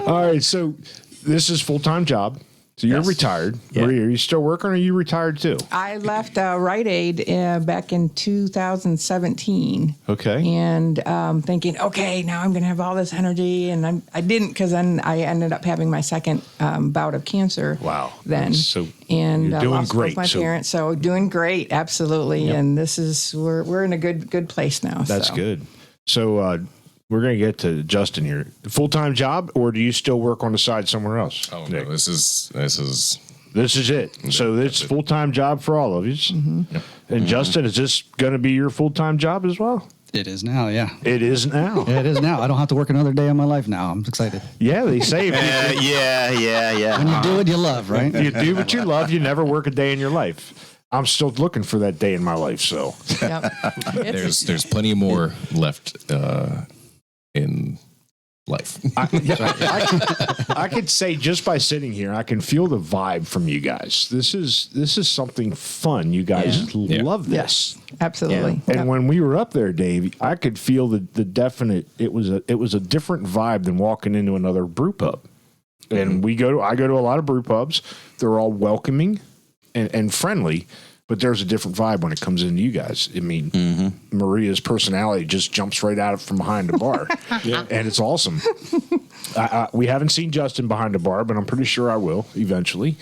S1: All right. So this is full-time job. So you're retired.
S4: Yeah.
S1: Maria, are you still working, or are you retired too?
S3: I left Rite Aid back in 2017.
S1: Okay.
S3: And thinking, okay, now I'm going to have all this energy. And I didn't, because then I ended up having my second bout of cancer.
S1: Wow.
S3: Then.
S1: So
S3: and
S1: you're doing
S3: lost
S1: great.
S3: both my
S1: So-
S3: parents. So doing great. Absolutely.
S1: Yep.
S3: And we're in a good place now.
S1: That's
S3: so.
S1: good. So we're going to get to Justin here. Full-time job, or do you still work on the side somewhere else?
S6: Oh
S1: Nick?
S6: no, this is
S1: This is it. So it's full-time job for all of you.
S6: Yep.
S1: And Justin, is this going to be your full-time job as well?
S5: It is now, yeah.
S1: It is now.
S5: Yeah, it is now. I don't have to work another day of my life now. I'm excited.
S1: Yeah, they say
S4: Yeah.
S5: When you do what you love, right?
S1: you do what you love, you never work a day in your life. I'm still looking for that day in my life. So
S3: Yep.
S6: there's plenty more left in life.
S1: I could say just by sitting here, I can feel the vibe from you guys. This is something fun. You guys love this.
S3: Absolutely.
S1: And
S3: Yep.
S1: when we were up there, Dave, I could feel the definite. It was a different vibe than walking into another brew pub. And I go to a lot of brew pubs. They're all welcoming and friendly, but there's a different vibe when it comes into you guys. I mean, Maria's personality just jumps right out from behind the bar, and it's awesome. We haven't seen Justin behind the bar, but I'm pretty sure I will eventually.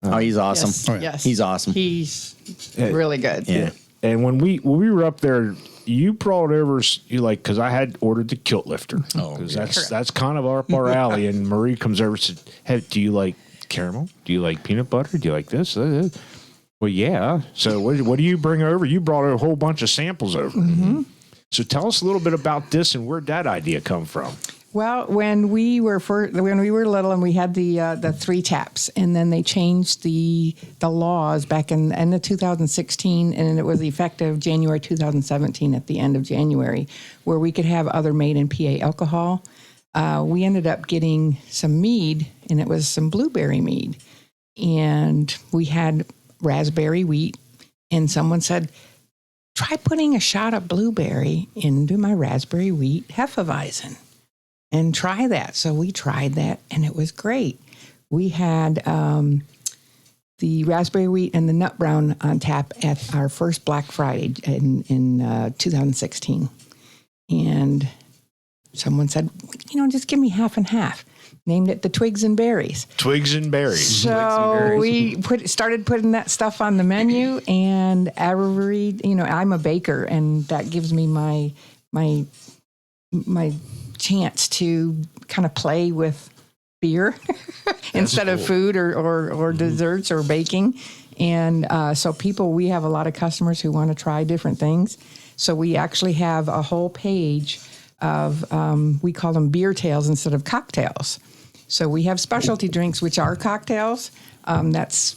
S4: Oh, he's awesome.
S3: Yes.
S5: Oh, yeah.
S3: Yes.
S4: He's awesome.
S3: He's really good.
S4: Yeah.
S1: And when we were up there, you brought over because I had ordered the kilt lifter.
S6: Oh,
S1: because that's kind of up our alley. And Marie comes over and said, "Hey, do you like caramel? Do you like peanut butter? Do you like this?" Well, yeah. So what do you bring over? You brought a whole bunch of samples over. So tell us a little bit about this and where'd that idea come from?
S3: Well, when we were little and we had the 3 taps, and then they changed the laws back in the 2016, and it was effective January 2017 at the end of January, where we could have other made in PA alcohol. We ended up getting some mead, and it was some blueberry mead, and we had raspberry wheat, and someone said, "Try putting a shot of blueberry into my raspberry wheat Hefeweizen and try that." So we tried that, and it was great. We had the raspberry wheat and the nut brown on tap at our first Black Friday in 2016. And someone said, just give me half and half. Named it the Twigs and Berries.
S1: Twigs and berries.
S3: So we started putting that stuff on the menu, and I'm a baker, and that gives me my chance to kind of play with beer instead of food or desserts or baking. And so we have a lot of customers who want to try different things. So we actually have a whole page of, we call them beer tails instead of cocktails. So we have specialty drinks, which are cocktails.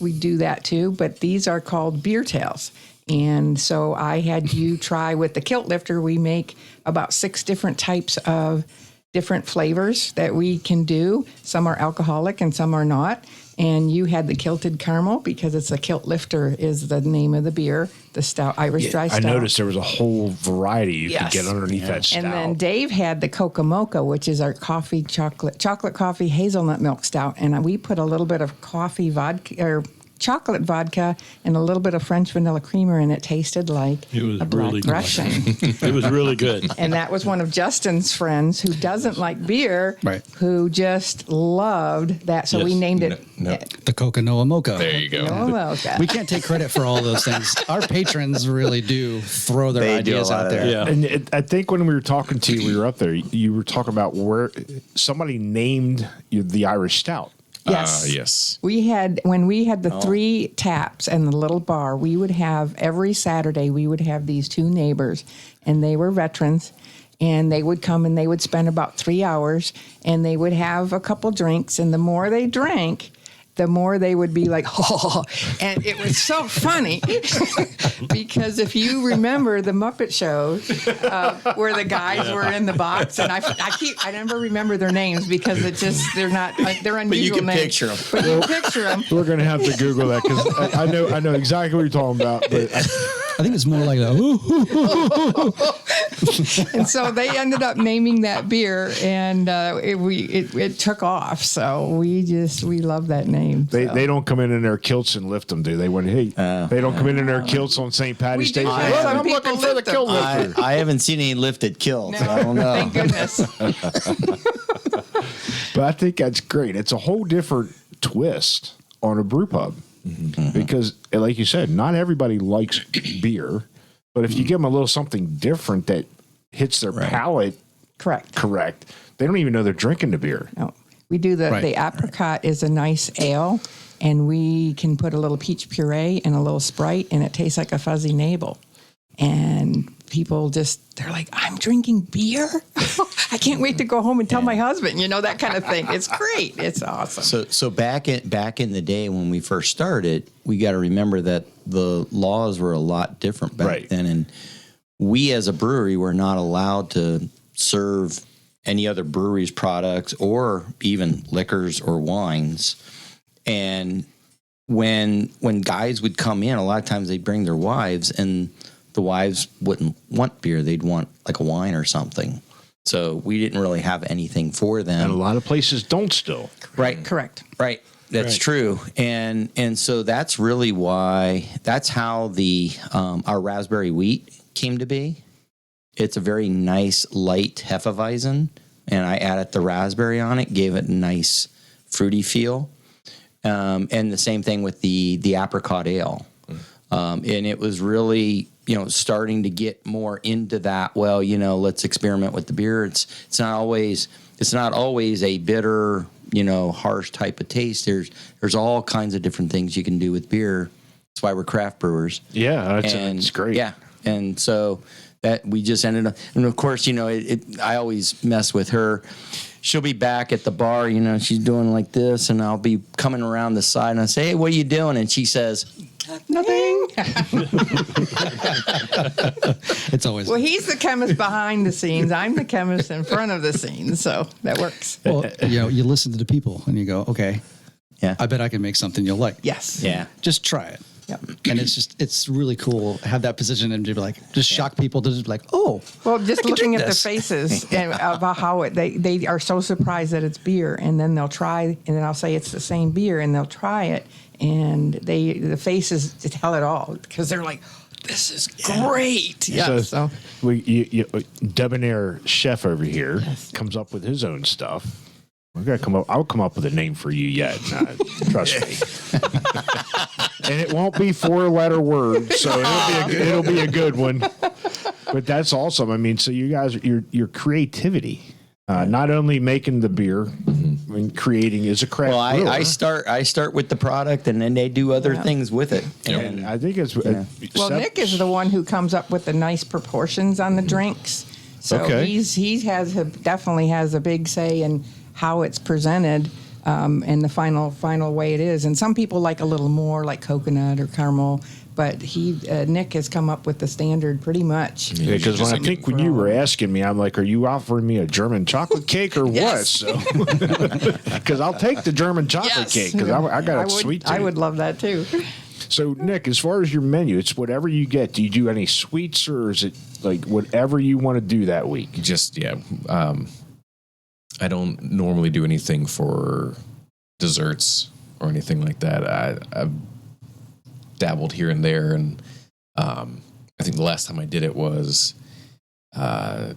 S3: We do that too, but these are called beer tails. And so I had you try with the kilt lifter. We make about 6 different types of different flavors that we can do. Some are alcoholic and some are not. And you had the kilted caramel because it's a kilt lifter is the name of the beer, the stout, Irish dry
S1: I
S3: stout.
S1: noticed there was a whole variety you could
S3: Yes.
S1: get underneath that stout.
S3: And then Dave had the Coca Mocha, which is our chocolate coffee hazelnut milk stout. And we put a little bit of coffee vodka or chocolate vodka and a little bit of French vanilla creamer, and it tasted like
S2: It was
S3: a Black
S2: really good.
S3: Russian.
S2: It was really good.
S3: And that was one of Justin's friends who doesn't like beer,
S5: Right.
S3: who just loved that. So we
S2: Yes.
S3: named it
S6: No.
S5: The Cocoa Mocha.
S6: There you go.
S3: Noa Mocha.
S5: We can't take credit for all those things. Our patrons really do throw their
S4: They do a
S5: ideas
S4: lot
S5: out
S4: of
S5: there.
S2: Yeah.
S1: And I think when we were talking to you, we were up there, you were talking about where somebody named the Irish Stout.
S3: Yes.
S6: Yes.
S3: When we had the 3 taps and the little bar, we would have every Saturday, we would have these 2 neighbors, and they were veterans, and they would come and they would spend about 3 hours, and they would have a couple drinks, and the more they drank, the more they would be like, oh, and it was so funny because if you remember the Muppet shows where the guys were in the box, and I never remember their names because they're unusual
S4: But you can
S3: names.
S4: picture them.
S3: But you picture them.
S1: We're going to have to Google that because I know exactly what you're talking about. But
S5: I think it's more like that.
S3: And so they ended up naming that beer, and it took off. So we love that name.
S1: they don't come in their kilts and lift them, do they? They don't come in their kilts on St. Patty's
S3: We
S1: Day.
S3: do.
S1: Well,
S3: Some
S1: I'm
S3: people
S1: looking for the
S3: lift them.
S1: kilt lifter.
S4: I haven't seen any lifted kills.
S3: No,
S4: I don't know.
S3: thank goodness.
S1: But I think that's great. It's a whole different twist on a brew pub because, like you said, not everybody likes beer. But if you give them a little something different that hits their palate
S3: Correct.
S1: Correct. They don't even know they're drinking the beer.
S3: No, we do the
S5: Right.
S3: apricot is a nice ale, and we can put a little peach puree and a little Sprite, and it tastes like a fuzzy navel. And people they're like, I'm drinking beer? I can't wait to go home and tell my husband, that kind of thing. It's great. It's awesome.
S4: So back in the day when we first started, we got to remember that the laws were a lot different back
S1: Right.
S4: then, and we as a brewery were not allowed to serve any other brewery's products or even liquors or wines. And when guys would come in, a lot of times they'd bring their wives, and the wives wouldn't want beer. They'd want like a wine or something. So we didn't really have anything for them.
S1: And a lot of places don't still.
S4: Right.
S3: Correct.
S4: Right. That's
S2: Right.
S4: true. And so that's really that's how our raspberry wheat came to be. It's a very nice light Hefeweizen, and I added the raspberry on it, gave it a nice fruity feel. And the same thing with the apricot ale. And it was really, starting to get more into that. Well, let's experiment with the beer. It's not always a bitter, harsh type of taste. There's all kinds of different things you can do with beer. That's why we're craft brewers.
S1: Yeah, that's great.
S4: Yeah, and so that we just ended up, and of course, I always mess with her. She'll be back at the bar, she's doing like this, and I'll be coming around the side, and I say, hey, what are you doing? And she says,
S3: Nothing.
S5: It's always
S3: Well, he's the chemist behind the scenes. I'm the chemist in front of the scenes, so that works.
S5: well, you listen to the people and you go, okay,
S4: yeah,
S5: I bet I can make something you'll like.
S3: Yes.
S4: yeah.
S5: Just try it.
S3: Yep.
S5: And it's really cool to have that position and to be like, just shock people to just be like, oh,
S3: Well, just
S5: I can
S3: looking
S5: drink
S3: at
S5: this.
S3: the faces and about how they are so surprised that it's beer, and then they'll try, and then I'll say it's the same beer, and they'll try it, and the faces tell it all because they're like, this is great. Yeah. So
S1: Debonair chef over here comes up with his own stuff. We're gonna come up. I'll come up with a name for you yet. Trust me. And it won't be 4-letter words, so it'll be a good one. But that's awesome. I mean, so you guys, your creativity, not only making the beer, I mean, creating is a craft.
S4: Well,
S1: brewer.
S4: I start with the product, and then they do other
S3: Yeah.
S4: things with it.
S1: And I think it's
S3: Well, Nick is the one who comes up with the nice proportions on the drinks. So
S1: Okay.
S3: he definitely has a big say in how it's presented and the final way it is. And some people like a little more, like coconut or caramel. But Nick has come up with the standard pretty much.
S1: Yeah, because when you were asking me, I'm like, are you offering me a German chocolate cake or
S3: Yes.
S1: what? So, because I'll take the German chocolate cake because I got a sweet tooth.
S3: I would love that too.
S1: So, Nick, as far as your menu, it's whatever you get. Do you do any sweets, or is it like whatever you want to do that week?
S6: Just I don't normally do anything for desserts or anything like that. I've dabbled here and there, and I think the last time I did it was I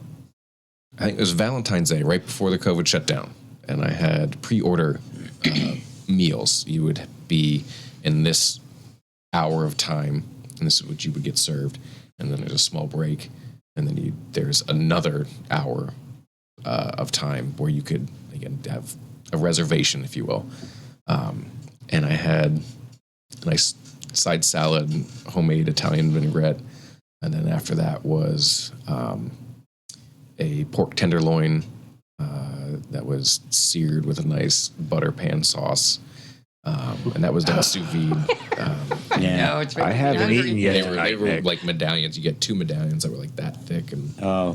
S6: think it was Valentine's Day, right before the COVID shutdown, and I had pre-order meals. You would be in this hour of time, and this is what you would get served, and then there's a small break, and then there's another hour of time where you could again have a reservation, if you will. And I had a nice side salad, homemade Italian vinaigrette, and then after that was a pork tenderloin that was seared with a nice butter pan sauce, and that was done sous vide.
S3: No, it's
S1: I haven't eaten yet.
S6: They were like medallions. You get 2 medallions that were like that thick, and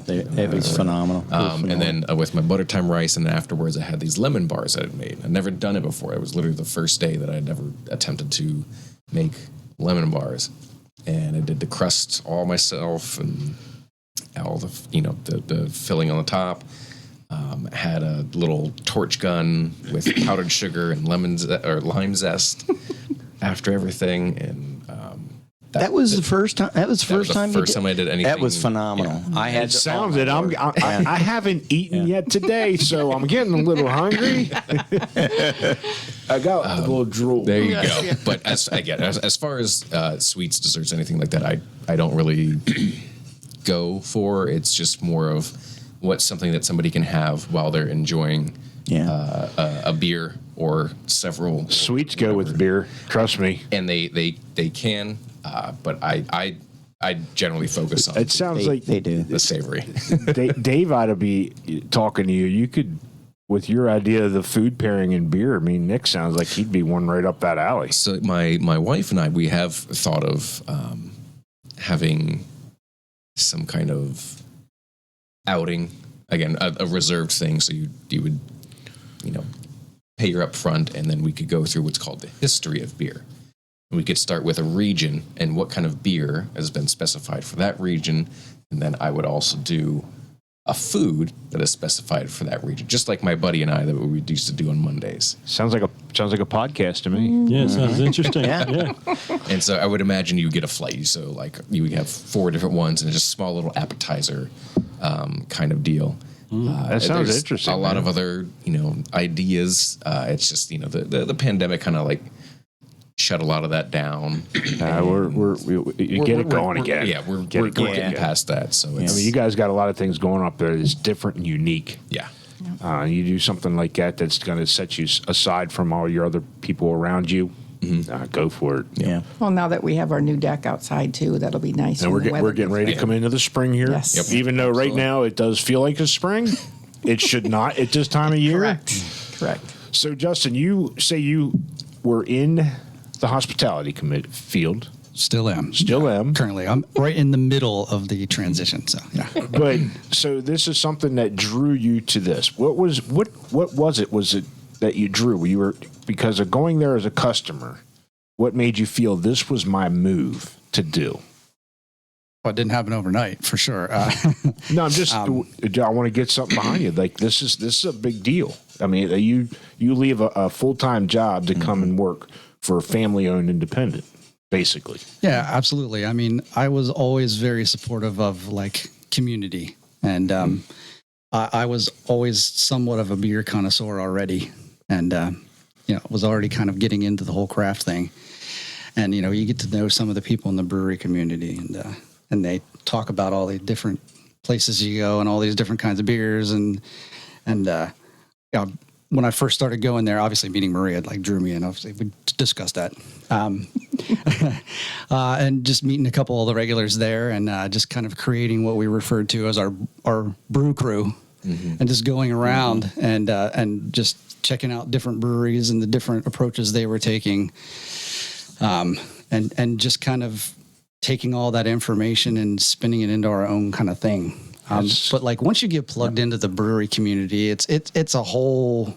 S4: It was phenomenal.
S6: and then with my butter thyme rice, and then afterwards I had these lemon bars that I'd made. I'd never done it before. It was literally the first day that I'd ever attempted to make lemon bars, and I did the crust all myself and all the filling on the top. Had a little torch gun with powdered sugar and lime zest after everything, and
S4: that was the first time. That was the first time.
S6: First time I did anything.
S4: That was phenomenal.
S6: Yeah.
S4: I had
S1: It sounds it. I haven't eaten yet today, so I'm getting a little hungry. I got a little drool.
S6: There you go. But as far as sweets, desserts, anything like that, I don't really go for. It's just more of what's something that somebody can have while they're enjoying a beer or several.
S1: Sweets go with beer. Trust me.
S6: And they can, but I generally focus on.
S1: It sounds like
S7: they do
S6: the savory.
S1: Dave ought to be talking to you. You could, with your idea of the food pairing and beer. I mean, Nick sounds like he'd be one right up that alley.
S6: So my wife and I, we have thought of having some kind of outing, again, a reserved thing. So you would, pay your upfront, and then we could go through what's called the history of beer. And we could start with a region and what kind of beer has been specified for that region, and then I would also do a food that is specified for that region, just like my buddy and I that we used to do on Mondays.
S1: Sounds like a podcast to me.
S2: Yeah, sounds interesting. Yeah.
S6: And so I would imagine you get a flight. So like you would have 4 different ones and just a small little appetizer kind of deal.
S1: That sounds
S6: There's
S1: interesting.
S6: A lot of other ideas. It's just the pandemic kind of like shut a lot of that down.
S1: You get it going again.
S6: Yeah, we're
S1: going
S6: getting past that. So it's,
S1: you guys got a lot of things going up there that's different and unique.
S6: yeah.
S1: You do something like that's going to set you aside from all your other people around you. Go for it.
S7: Yeah.
S3: Well, now that we have our new deck outside too, that'll be nice.
S1: And
S3: when the
S1: we're
S3: weather
S1: getting
S3: gets
S1: ready to come into the spring here.
S3: Yes. Yep.
S1: Even though right now it does feel like a spring, it should not at this time of year.
S3: Correct.
S1: So, Justin, you say you were in the hospitality field.
S5: Still am.
S1: Still am.
S5: Currently, I'm right in the middle of the transition. So yeah.
S1: But so this is something that drew you to this. What was it? Was it that you drew? You were because of going there as a customer. What made you feel this was my move to do?
S5: Well, it didn't happen overnight, for sure.
S1: No, I'm just. I want to get something behind you. Like this is a big deal. I mean, you leave a full-time job to come and work for a family-owned independent, basically.
S5: Yeah, absolutely. I mean, I was always very supportive of like community, and I was always somewhat of a beer connoisseur already, and was already kind of getting into the whole craft thing. And you get to know some of the people in the brewery community, and they talk about all the different places you go and all these different kinds of beers, and when I first started going there, obviously meeting Mariah like drew me in. Obviously, we discussed that, and just meeting a couple of the regulars there, and just kind of creating what we referred to as our brew crew, and just going around and just checking out different breweries and the different approaches they were taking, and just kind of taking all that information and spinning it into our own kind of thing. But like once you get plugged into the brewery community, it's a whole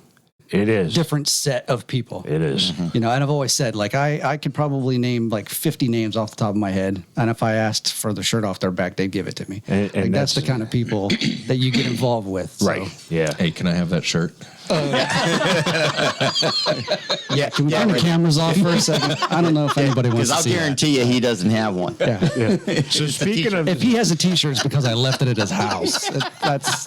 S5: different set of people.
S1: It is.
S5: And I've always said like I could probably name like 50 names off the top of my head, and if I asked for the shirt off their back, they'd give it to me.
S1: And
S5: like that's the kind of people that you get involved with.
S1: Right.
S5: So.
S1: Yeah.
S6: Hey, can I have that shirt?
S7: Yeah.
S5: Can we turn the cameras off for a second? I don't know if anybody wants
S7: Because
S5: to
S7: I'll
S5: see
S7: guarantee you he doesn't have one.
S5: that. Yeah.
S1: So speaking of
S5: If he has a T-shirt, it's because I left it at his house. That's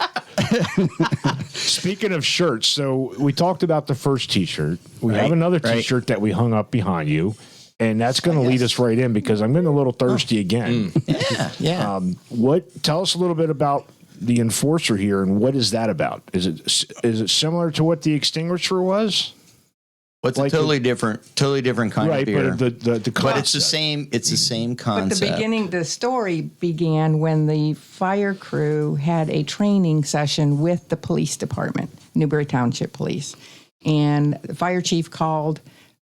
S1: Speaking of shirts, so we talked about the first T-shirt. We have another T-shirt that we hung up behind you, and that's going to lead us right in because I'm getting a little thirsty again.
S7: Yeah.
S1: Tell us a little bit about the Enforcer here, and what is that about? Is it similar to what the Extinguisher was?
S4: What's
S1: Like
S4: a totally different kind of beer.
S1: But the
S4: But
S1: concept.
S4: it's the same. It's the same
S3: But
S4: concept.
S3: the story began when the fire crew had a training session with the police department, Newberry Township Police, and the fire chief called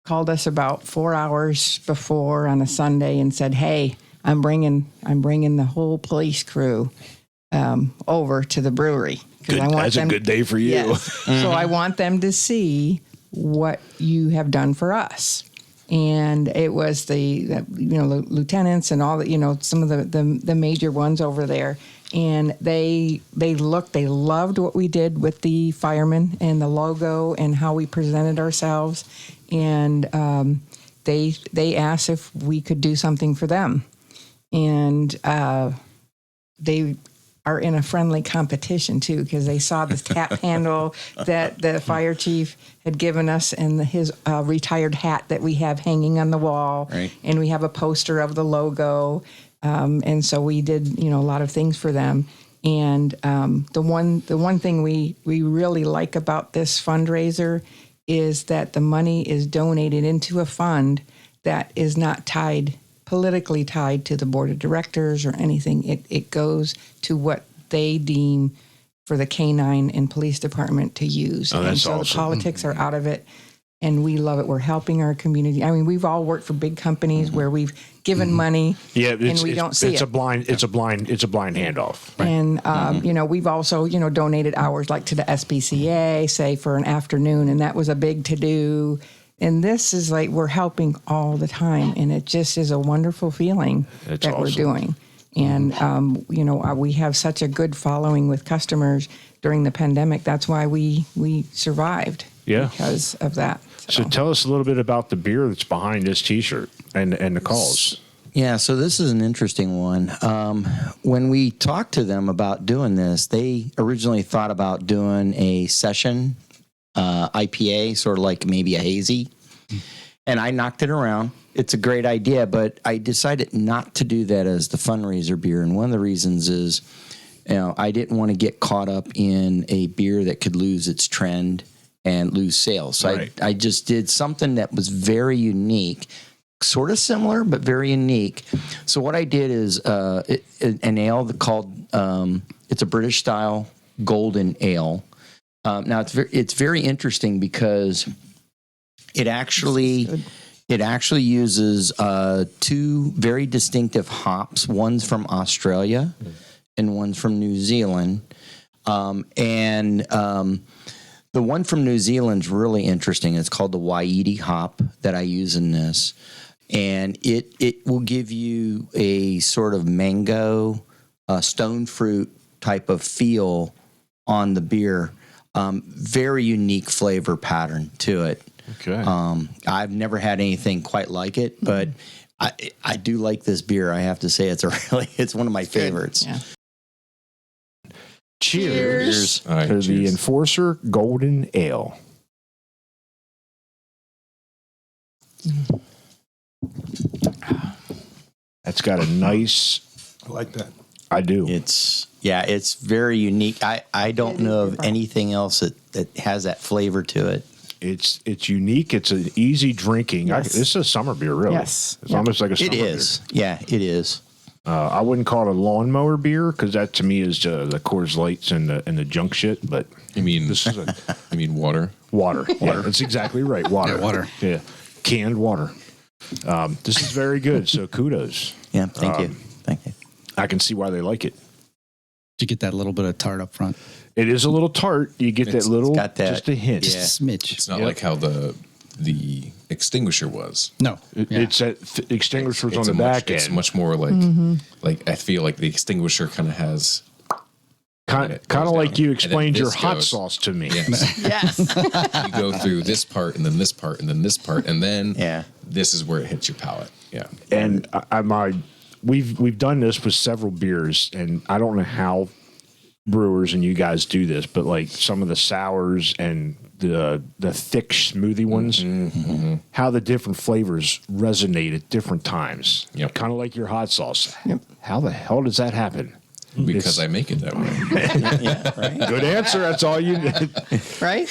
S3: us about 4 hours before on a Sunday and said, "Hey, I'm bringing the whole police crew over to the brewery because
S1: That's a good day for you."
S3: Yes. So I want them to see what you have done for us. And it was the lieutenants and all the, some of the major ones over there. And they loved what we did with the firemen and the logo and how we presented ourselves. And they asked if we could do something for them. And they are in a friendly competition too, because they saw the tap handle that the fire chief had given us and his retired hat that we have hanging on the wall.
S4: Right.
S3: And we have a poster of the logo. And so we did, a lot of things for them. And the one thing we really like about this fundraiser is that the money is donated into a fund that is not politically tied to the board of directors or anything. It goes to what they deem for the canine and police department to use.
S1: Oh, that's
S3: and so
S1: awesome.
S3: the politics are out of it. And we love it. We're helping our community. I mean, we've all worked for big companies where we've given money,
S1: Yeah,
S3: and we don't see
S1: it's
S3: it.
S1: a blind handoff.
S3: And we've also donated hours like to the SPCA, say for an afternoon, and that was a big to do. And this is like we're helping all the time, and it just is a wonderful feeling
S1: That's
S3: that we're
S1: awesome.
S3: doing. And we have such a good following with customers during the pandemic. That's why we survived.
S1: Yeah.
S3: Because of that.
S1: So tell us a little bit about the beer that's behind this T-shirt and the cause.
S4: Yeah, so this is an interesting one. When we talked to them about doing this, they originally thought about doing a session IPA, sort of like maybe a hazy. And I knocked it around. It's a great idea, but I decided not to do that as the fundraiser beer. And one of the reasons is, I didn't want to get caught up in a beer that could lose its trend and lose sales. So
S1: Right.
S4: I just did something that was very unique, sort of similar, but very unique. So what I did is an ale called, it's a British style golden ale. Now it's very interesting because it actually uses two very distinctive hops. One's from Australia and one's from New Zealand. The one from New Zealand's really interesting. It's called the Waiti hop that I use in this. And it will give you a sort of mango, stone fruit type of feel on the beer. Very unique flavor pattern to it.
S1: Okay.
S4: I've never had anything quite like it, but I do like this beer. I have to say it's one of my favorites.
S3: Yeah.
S1: Cheers
S6: All right,
S1: to the
S6: cheers.
S1: Enforcer Golden Ale. That's got a nice.
S2: I like that.
S1: I do.
S4: It's very unique. I don't know of anything else that has that flavor to it.
S1: It's unique. It's an easy drinking.
S3: Yes.
S1: This is a summer beer, really.
S3: Yes.
S1: It's
S3: Yep.
S1: almost like a summer
S4: It is. Yeah, it is.
S1: beer. I wouldn't call it a lawnmower beer because that to me is the Coors Lights and the junk shit. But
S6: You mean
S1: this is a
S6: I mean water.
S1: water. Yeah, that's exactly right. Water.
S5: Yeah, water.
S1: Yeah, canned water. This is very good. So kudos.
S4: Yeah, thank you. Thank you.
S1: I can see why they like it.
S5: You get that little bit of tart up front.
S1: It is a little tart. You get
S6: It's
S1: that little,
S4: got that-
S1: just a hint.
S4: yeah.
S5: Smidge.
S6: It's not
S1: Yep.
S6: like how the extinguisher was.
S5: No. Yeah.
S1: It's that extinguishers on
S6: It's
S1: the
S6: a
S1: back
S6: It's
S1: end.
S6: much more like I feel like the extinguisher kind of has
S1: Kind
S6: it
S1: of
S6: goes
S1: like
S6: down.
S1: you
S6: And then
S1: explained your
S6: this
S1: hot
S6: goes-
S1: sauce to me.
S6: yes.
S3: Yes.
S6: You go through this part and then this part and then this part and then
S4: Yeah.
S6: this is where it hits your palate. Yeah.
S1: And we've done this with several beers, and I don't know how brewers and you guys do this, but like some of the sours and the thick smoothie ones, how the different flavors resonate at different times.
S6: Yep.
S1: Kind of like your hot sauce. How the hell does that happen?
S6: Because I make it that way.
S4: Yeah, right.
S1: Good answer. That's all you need.
S3: Right?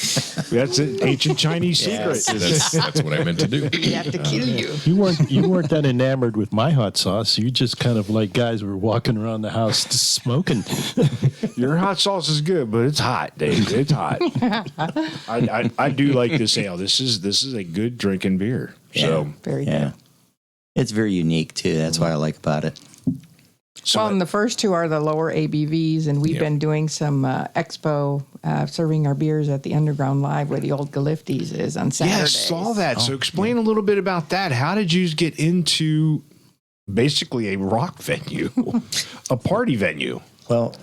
S1: That's an ancient Chinese secret.
S6: That's what I meant to do.
S3: We have to kill you.
S2: You weren't that enamored with my hot sauce. You just kind of like guys were walking around the house just smoking.
S1: Your hot sauce is good, but it's hot, Dave. It's hot. I do like this ale. This is a good drinking beer. So,
S3: Very
S4: Yeah.
S3: good.
S4: It's very unique too. That's what I like about it.
S3: Well, and the first two are the lower ABVs, and we've been doing some expo serving our beers at the Underground Live where the old Galiftes is on
S1: yeah, I
S3: Saturdays.
S1: saw that. So explain a little bit about that. How did you get into basically a rock venue, a party venue?
S4: Well,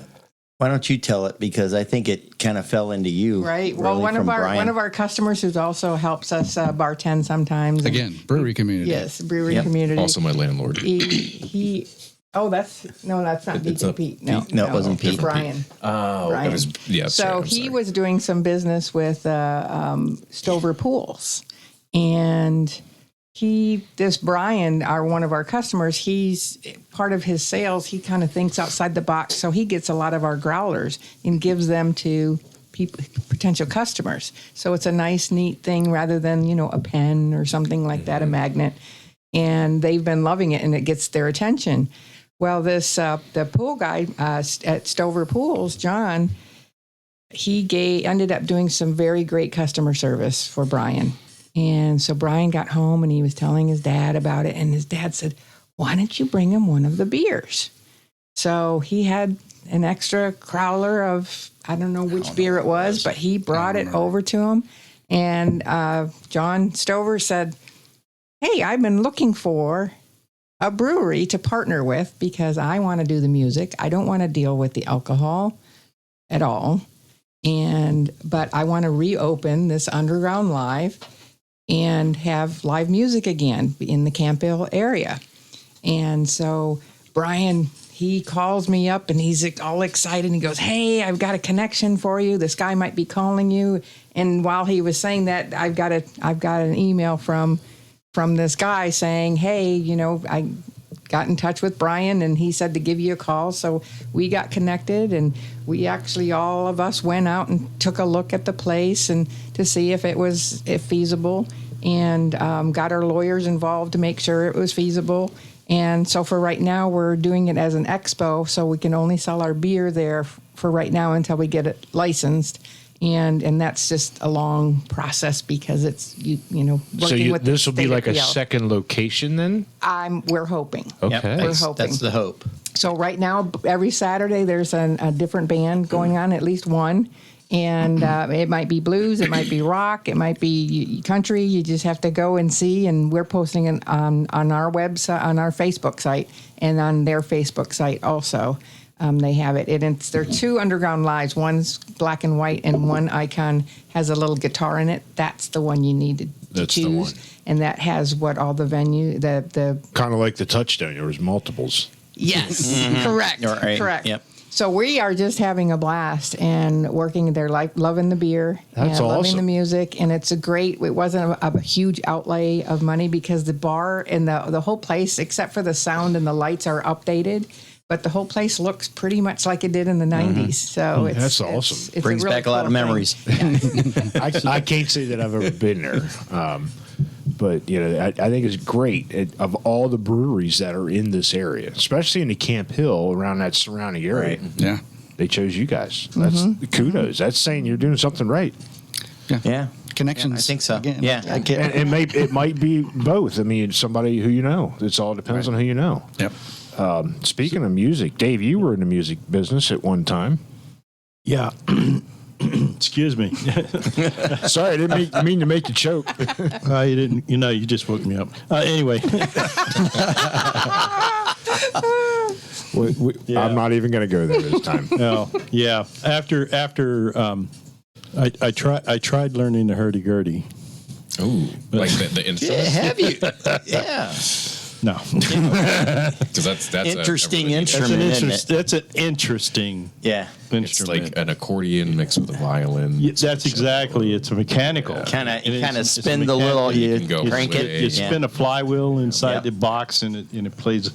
S4: why don't you tell it, because I think it kind of fell into you.
S3: Right. Well,
S4: really,
S3: one of
S4: from
S3: our
S4: Brian.
S3: customers who also helps us bartend sometimes. and-
S5: Again, brewery community.
S3: Yes, brewery
S4: Yep.
S3: community.
S6: Also my landlord.
S3: He that's not
S6: It's
S3: DJ
S6: not
S3: Pete.
S4: No, it wasn't Pete.
S3: Brian.
S6: Oh,
S3: Brian.
S6: it was
S3: So
S6: sorry, I'm
S3: he
S6: sorry.
S3: was doing some business with Stover Pools, and this Brian, one of our customers, he's part of his sales. He kind of thinks outside the box, so he gets a lot of our growlers and gives them to potential customers. So it's a nice, neat thing rather than a pen or something like that, a magnet. And they've been loving it, and it gets their attention. Well, the pool guy at Stover Pools, John, he ended up doing some very great customer service for Brian. And so Brian got home and he was telling his dad about it. And his dad said, why don't you bring him one of the beers? So he had an extra crowler of, I don't know which beer it was, but he brought it over to him. And John Stover said, hey, I've been looking for a brewery to partner with because I want to do the music. I don't want to deal with the alcohol at all. But I want to reopen this Underground Live and have live music again in the Campbell area. And so Brian, he calls me up and he's all excited. He goes, hey, I've got a connection for you. This guy might be calling you. And while he was saying that, I've got an email from this guy saying, hey, I got in touch with Brian and he said to give you a call. So we got connected, and we actually, all of us went out and took a look at the place and to see if it was feasible, and got our lawyers involved to make sure it was feasible. And so for right now, we're doing it as an expo, so we can only sell our beer there for right now until we get it licensed. And that's just a long process because it's working with
S1: this will be
S3: state
S1: like a
S3: PL.
S1: second location then?
S3: We're hoping.
S1: Okay.
S3: We're hoping.
S4: That's the hope.
S3: So right now, every Saturday there's a different band going on, at least one, and it might be blues, it might be rock, it might be country. You just have to go and see, and we're posting it on our website, on our Facebook site, and on their Facebook site also. They have it. There are two Underground Lives. One's black and white, and one icon has a little guitar in it. That's the one you need to
S1: That's the
S3: choose.
S1: one.
S3: And that has what all the venue, the
S1: Kind of like the Touchstone. There was multiples.
S3: yes, correct,
S4: Right.
S3: correct.
S4: Yep.
S3: So we are just having a blast and working. They're loving the beer,
S1: That's
S3: and loving
S1: awesome.
S3: the music, and it's it wasn't a huge outlay of money because the bar and the whole place, except for the sound and the lights, are updated. But the whole place looks pretty much like it did in the 90s. So it's
S1: That's awesome.
S3: It's
S4: Brings
S3: really
S4: back a lot
S3: cool
S4: of
S3: thing.
S4: memories.
S1: I can't say that I've ever been there. But I think it's great of all the breweries that are in this area, especially in the Camp Hill around that surrounding area.
S4: Right.
S5: Yeah.
S1: They chose you guys. That's kudos. That's saying you're doing something right.
S4: Yeah.
S5: Connections.
S4: I think so.
S5: Again.
S4: Yeah.
S5: I get
S1: And it might be both. I mean, somebody who you know. It's all depends on who you know.
S5: Yep.
S1: Speaking of music, Dave, you were in the music business at one time.
S2: Yeah. Excuse me.
S1: Sorry, I didn't mean to make you choke.
S2: You didn't. You just woke me up. Anyway. Yeah.
S1: I'm not even going to go there this time.
S2: No. Yeah. After I tried learning the hurdy-gurdy.
S6: Ooh, like the instruments.
S4: Have you? Yeah.
S2: No.
S6: Because that's
S4: Interesting
S6: a really-
S4: instrument, isn't it?
S2: That's an interesting
S4: Yeah.
S6: It's
S2: instrument.
S6: like an accordion mixed with a violin.
S2: Yeah, that's exactly. It's a mechanical.
S4: Kind of
S2: And it's a
S4: spin the little,
S2: mechanical.
S4: you
S6: can go
S4: crank
S6: with
S4: it.
S6: it.
S2: You
S4: Yeah.
S2: spin a flywheel inside
S4: Yep.
S2: the box, and it plays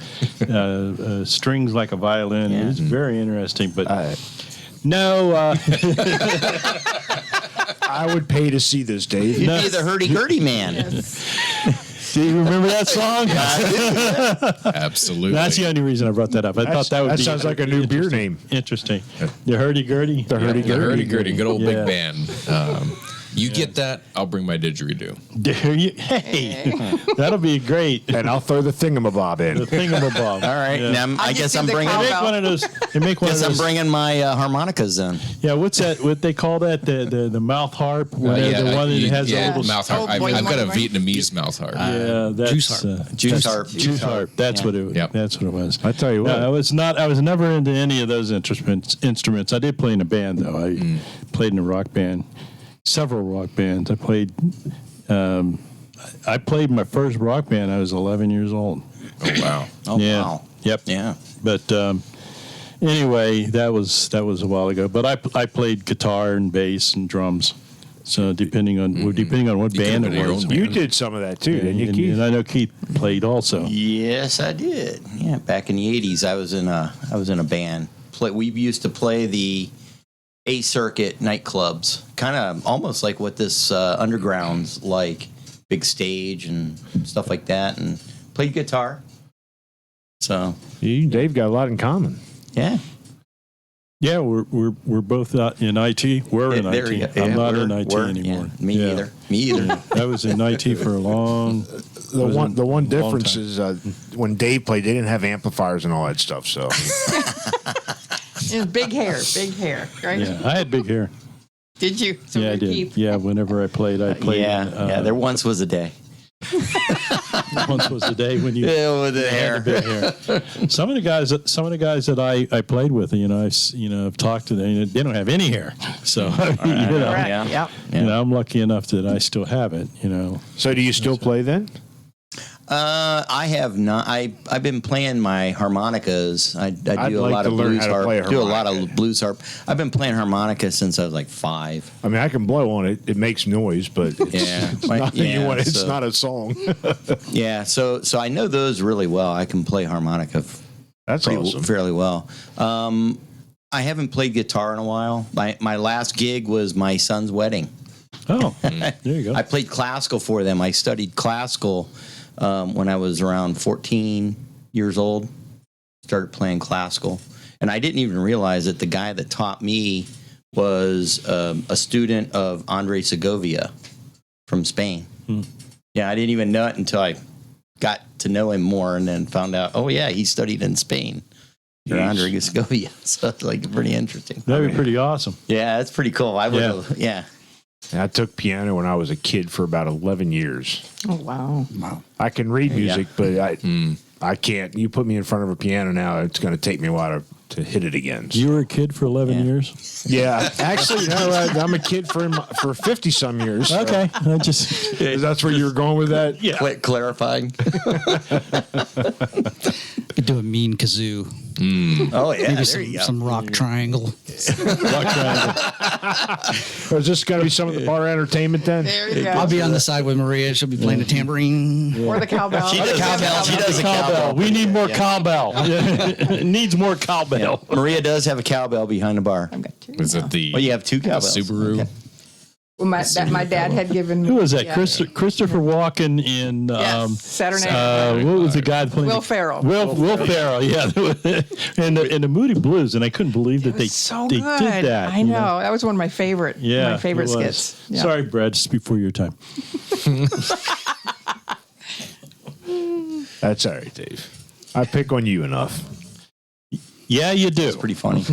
S2: strings like a violin.
S4: Yeah.
S2: It's very interesting. But no,
S1: I would pay to see this, Dave.
S4: You'd be the hurdy-gurdy man.
S2: do you remember that song?
S6: Absolutely.
S2: That's the only reason I brought that up. I thought that would
S1: that
S2: be
S1: sounds like a new beer name.
S2: interesting. The hurdy-gurdy.
S1: The
S6: Yeah,
S1: hurdy-gurdy.
S6: the hurdy-gurdy, good old
S2: Yeah.
S6: big band. You get that, I'll bring my didgeridoo.
S2: Hey, that'll be great.
S1: And I'll throw the thingamabob
S2: The
S1: in.
S2: thingamabob.
S4: All right.
S2: Yeah.
S4: Now, I
S3: just
S4: guess
S3: do
S4: I'm
S3: the
S4: bringing.
S2: They
S3: cowbell.
S2: make one of those. They make one
S4: Guess
S2: of
S4: I'm
S2: those.
S4: bringing my harmonicas then.
S2: Yeah, what's that? What they call that? The mouth harp. When they're the one that has
S3: yeah.
S2: a little.
S6: mouth harp.
S3: Oh,
S6: I've
S3: boing,
S6: got a
S3: boing, boing.
S6: Vietnamese mouth harp.
S2: Yeah, that's
S5: juice harp.
S4: Juice harp.
S2: Juice harp. That's
S4: Yeah.
S2: what it was.
S6: Yep.
S2: That's what it was.
S1: I tell you what.
S2: No, I was not. I was never into any of those instruments. I did play in a band though. I played in a rock band, several rock bands. I played. I played my first rock band. I was 11 years old.
S6: Oh, wow.
S4: Oh
S2: Yeah.
S4: wow.
S2: Yep.
S4: Yeah.
S2: But anyway, that was a while ago. But I played guitar and bass and drums So depending on what band
S6: have
S2: it
S6: your
S2: was.
S6: own
S1: You
S6: band.
S1: did some of that too, didn't you,
S2: and,
S1: Keith?
S2: and I know Keith played also.
S4: Yes, I did. Yeah, back in the '80s, I was in a band. We used to play the A Circuit nightclubs, kind of almost like what this underground's like, big stage and stuff like that, and played guitar. So
S1: You and Dave got a lot in common.
S4: yeah,
S2: Yeah, we're both out in IT. We're in
S4: there you
S2: IT.
S4: go.
S2: I'm
S4: Yeah,
S2: not
S4: we're-
S2: in IT
S4: we're-
S2: anymore.
S4: yeah, me either. Me either.
S2: I was in IT for a long.
S1: The one
S2: long
S1: difference
S2: time.
S1: is when Dave played, they didn't have amplifiers and all that stuff. So
S3: And big hair, right?
S2: Yeah, I had big hair.
S3: Did you? So
S2: Yeah, I
S3: did
S2: did.
S3: Keith.
S2: Yeah, whenever I played.
S4: Yeah, there once was a day.
S2: Once was the day when you
S4: with the
S2: had the big hair. Some of the guys that I played with, I've talked to them. They don't have any hair. So
S3: Correct.
S4: Yeah.
S3: Yep.
S2: I'm lucky enough that I still have it.
S1: so do you still play then?
S4: I have not. I've been playing my harmonicas. I do
S1: I'd
S4: a
S1: like
S4: lot
S1: to
S4: of
S1: learn
S4: blues
S1: how to
S4: harp.
S1: play a
S4: Do a lot
S1: harmonica.
S4: of blues harp. I've been playing harmonica since I was like 5.
S1: I mean, I can blow on it. It makes noise, but it's,
S4: Yeah.
S1: it's not, you
S4: Yeah,
S1: want, it's
S4: so-
S1: not a song.
S4: Yeah, so I know those really well. I can play harmonica
S1: That's awesome.
S4: fairly well. I haven't played guitar in a while. My last gig was my son's wedding.
S2: Oh, there you go.
S4: I played classical for them. I studied classical when I was around 14 years old. Started playing classical. And I didn't even realize that the guy that taught me was a student of Andre Segovia from Spain. Yeah, I didn't even know it until I got to know him more and then found out, oh, yeah, he studied in Spain. Or Andre Segovia. So it's like pretty interesting.
S2: That'd be pretty awesome.
S4: Yeah, that's pretty cool. I would yeah.
S1: And I took piano when I was a kid for about 11 years.
S3: Oh wow.
S1: I can read music, but I can't. You put me in front of a piano now, it's going to take me a while to hit it again. So-
S2: You were a kid for 11 years?
S1: yeah, actually, no, I'm a kid for 50 some years. so-
S2: Okay. I just.
S1: That's where you were going with that?
S2: Yeah.
S4: Clarifying.
S5: Could do a mean kazoo.
S4: Oh, yeah.
S5: Maybe
S4: there you go.
S5: some rock triangle.
S1: Or is this going to be some of the bar entertainment then?
S3: There you go.
S5: I'll be on the side with Maria. She'll be playing the tambourine.
S3: Or the cowbell.
S4: She does cowbell. She does a cowbell.
S2: We need more cowbell. It needs more cowbell.
S4: Maria does have a cowbell behind the bar.
S3: I've got two.
S6: Was it the
S4: Oh, you have 2 cowbells.
S6: Subaru?
S4: Okay.
S3: Well, my dad had given me.
S2: Who was that?
S3: yeah.
S2: Christopher Walken in
S3: Yes, Saturday Night.
S2: what was the guy playing?
S3: Will Ferrell.
S2: Will Ferrell, yeah. and the Moody Blues, and I couldn't believe that they
S3: So
S2: they
S3: good.
S2: did that.
S3: I know. That was one of my favorite.
S2: Yeah,
S3: My favorite
S2: it was.
S3: skits. Yeah.
S2: Sorry, Brad, just before your time.
S1: That's all right, Dave. I pick on you enough.
S2: Yeah, you do.
S4: It's pretty funny.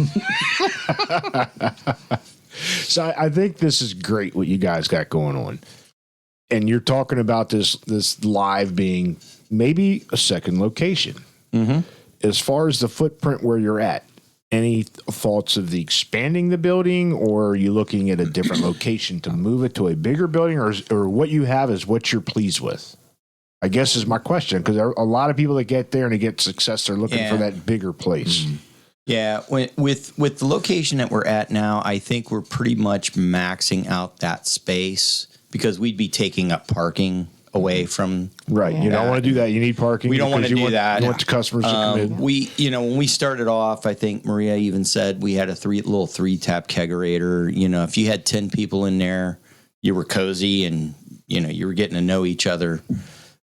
S1: So I think this is great what you guys got going on. And you're talking about this live being maybe a second location.
S4: Mm-hmm.
S1: As far as the footprint where you're at, any thoughts of the expanding the building, or are you looking at a different location to move it to a bigger building, or what you have is what you're pleased with? I guess is my question, because there are a lot of people that get there and they get success. They're looking for that bigger place.
S4: Yeah, with the location that we're at now, I think we're pretty much maxing out that space because we'd be taking up parking away from.
S1: Right. You don't want to do that. You need parking.
S4: We don't want
S1: because
S4: to do that.
S1: You want the customers to come in.
S4: When we started off, I think Maria even said we had a little 3-tap kegerator. If you had 10 people in there, you were cozy and you were getting to know each other.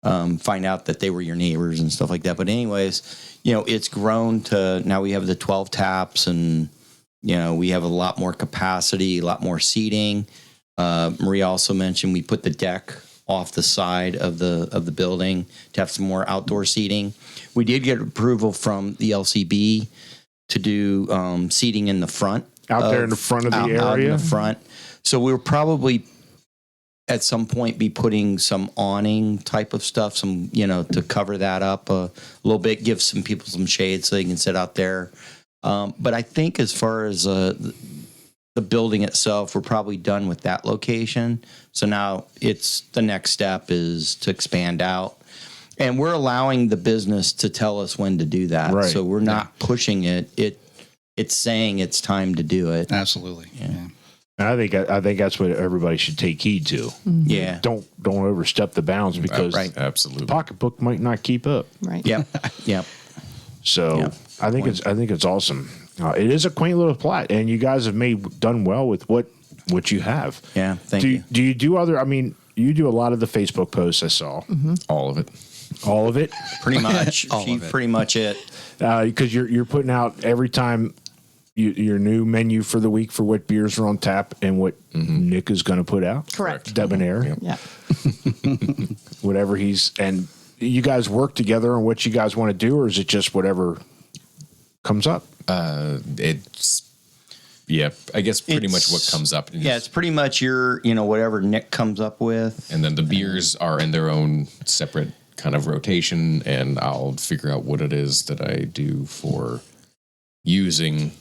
S4: Find out that they were your neighbors and stuff like that. But anyways, it's grown to now we have the 12 taps and, we have a lot more capacity, a lot more seating. Maria also mentioned we put the deck off the side of the building to have some more outdoor seating. We did get approval from the LCB to do seating in the front.
S1: Out there in the front of the
S4: Out
S1: area?
S4: in the front. So we'll probably at some point be putting some awning type of stuff, to cover that up a little bit, give some people some shade so they can sit out there. But I think as far as the building itself, we're probably done with that location. So now the next step is to expand out. And we're allowing the business to tell us when to do that.
S1: Right.
S4: So we're not pushing it. It's saying it's time to do it.
S5: Absolutely. Yeah.
S1: And I think that's what everybody should take heed to.
S4: Yeah.
S1: Don't overstep the bounds because
S4: Right.
S6: Absolutely.
S1: pocketbook might not keep up.
S3: Right.
S4: Yep. Yep.
S1: So
S4: Yeah,
S1: I think it's awesome. It is a quaint little plot, and you guys have done well with what you have.
S4: Yeah. Thank
S1: do
S4: you.
S1: Do you do other? I mean, you do a lot of the Facebook posts. I saw
S6: All of it.
S1: all of it
S4: Pretty much. Pretty much it.
S1: because you're putting out every time your new menu for the week for what beers are on tap and what Nick is going to put out.
S3: Correct.
S1: Debonair,
S3: Yeah.
S1: whatever and you guys work together on what you guys want to do, or is it just whatever comes up?
S6: It's I guess pretty much what comes up.
S4: Yeah, it's pretty much your, whatever Nick comes up with.
S6: And then the beers are in their own separate kind of rotation, and I'll figure out what it is that I do for using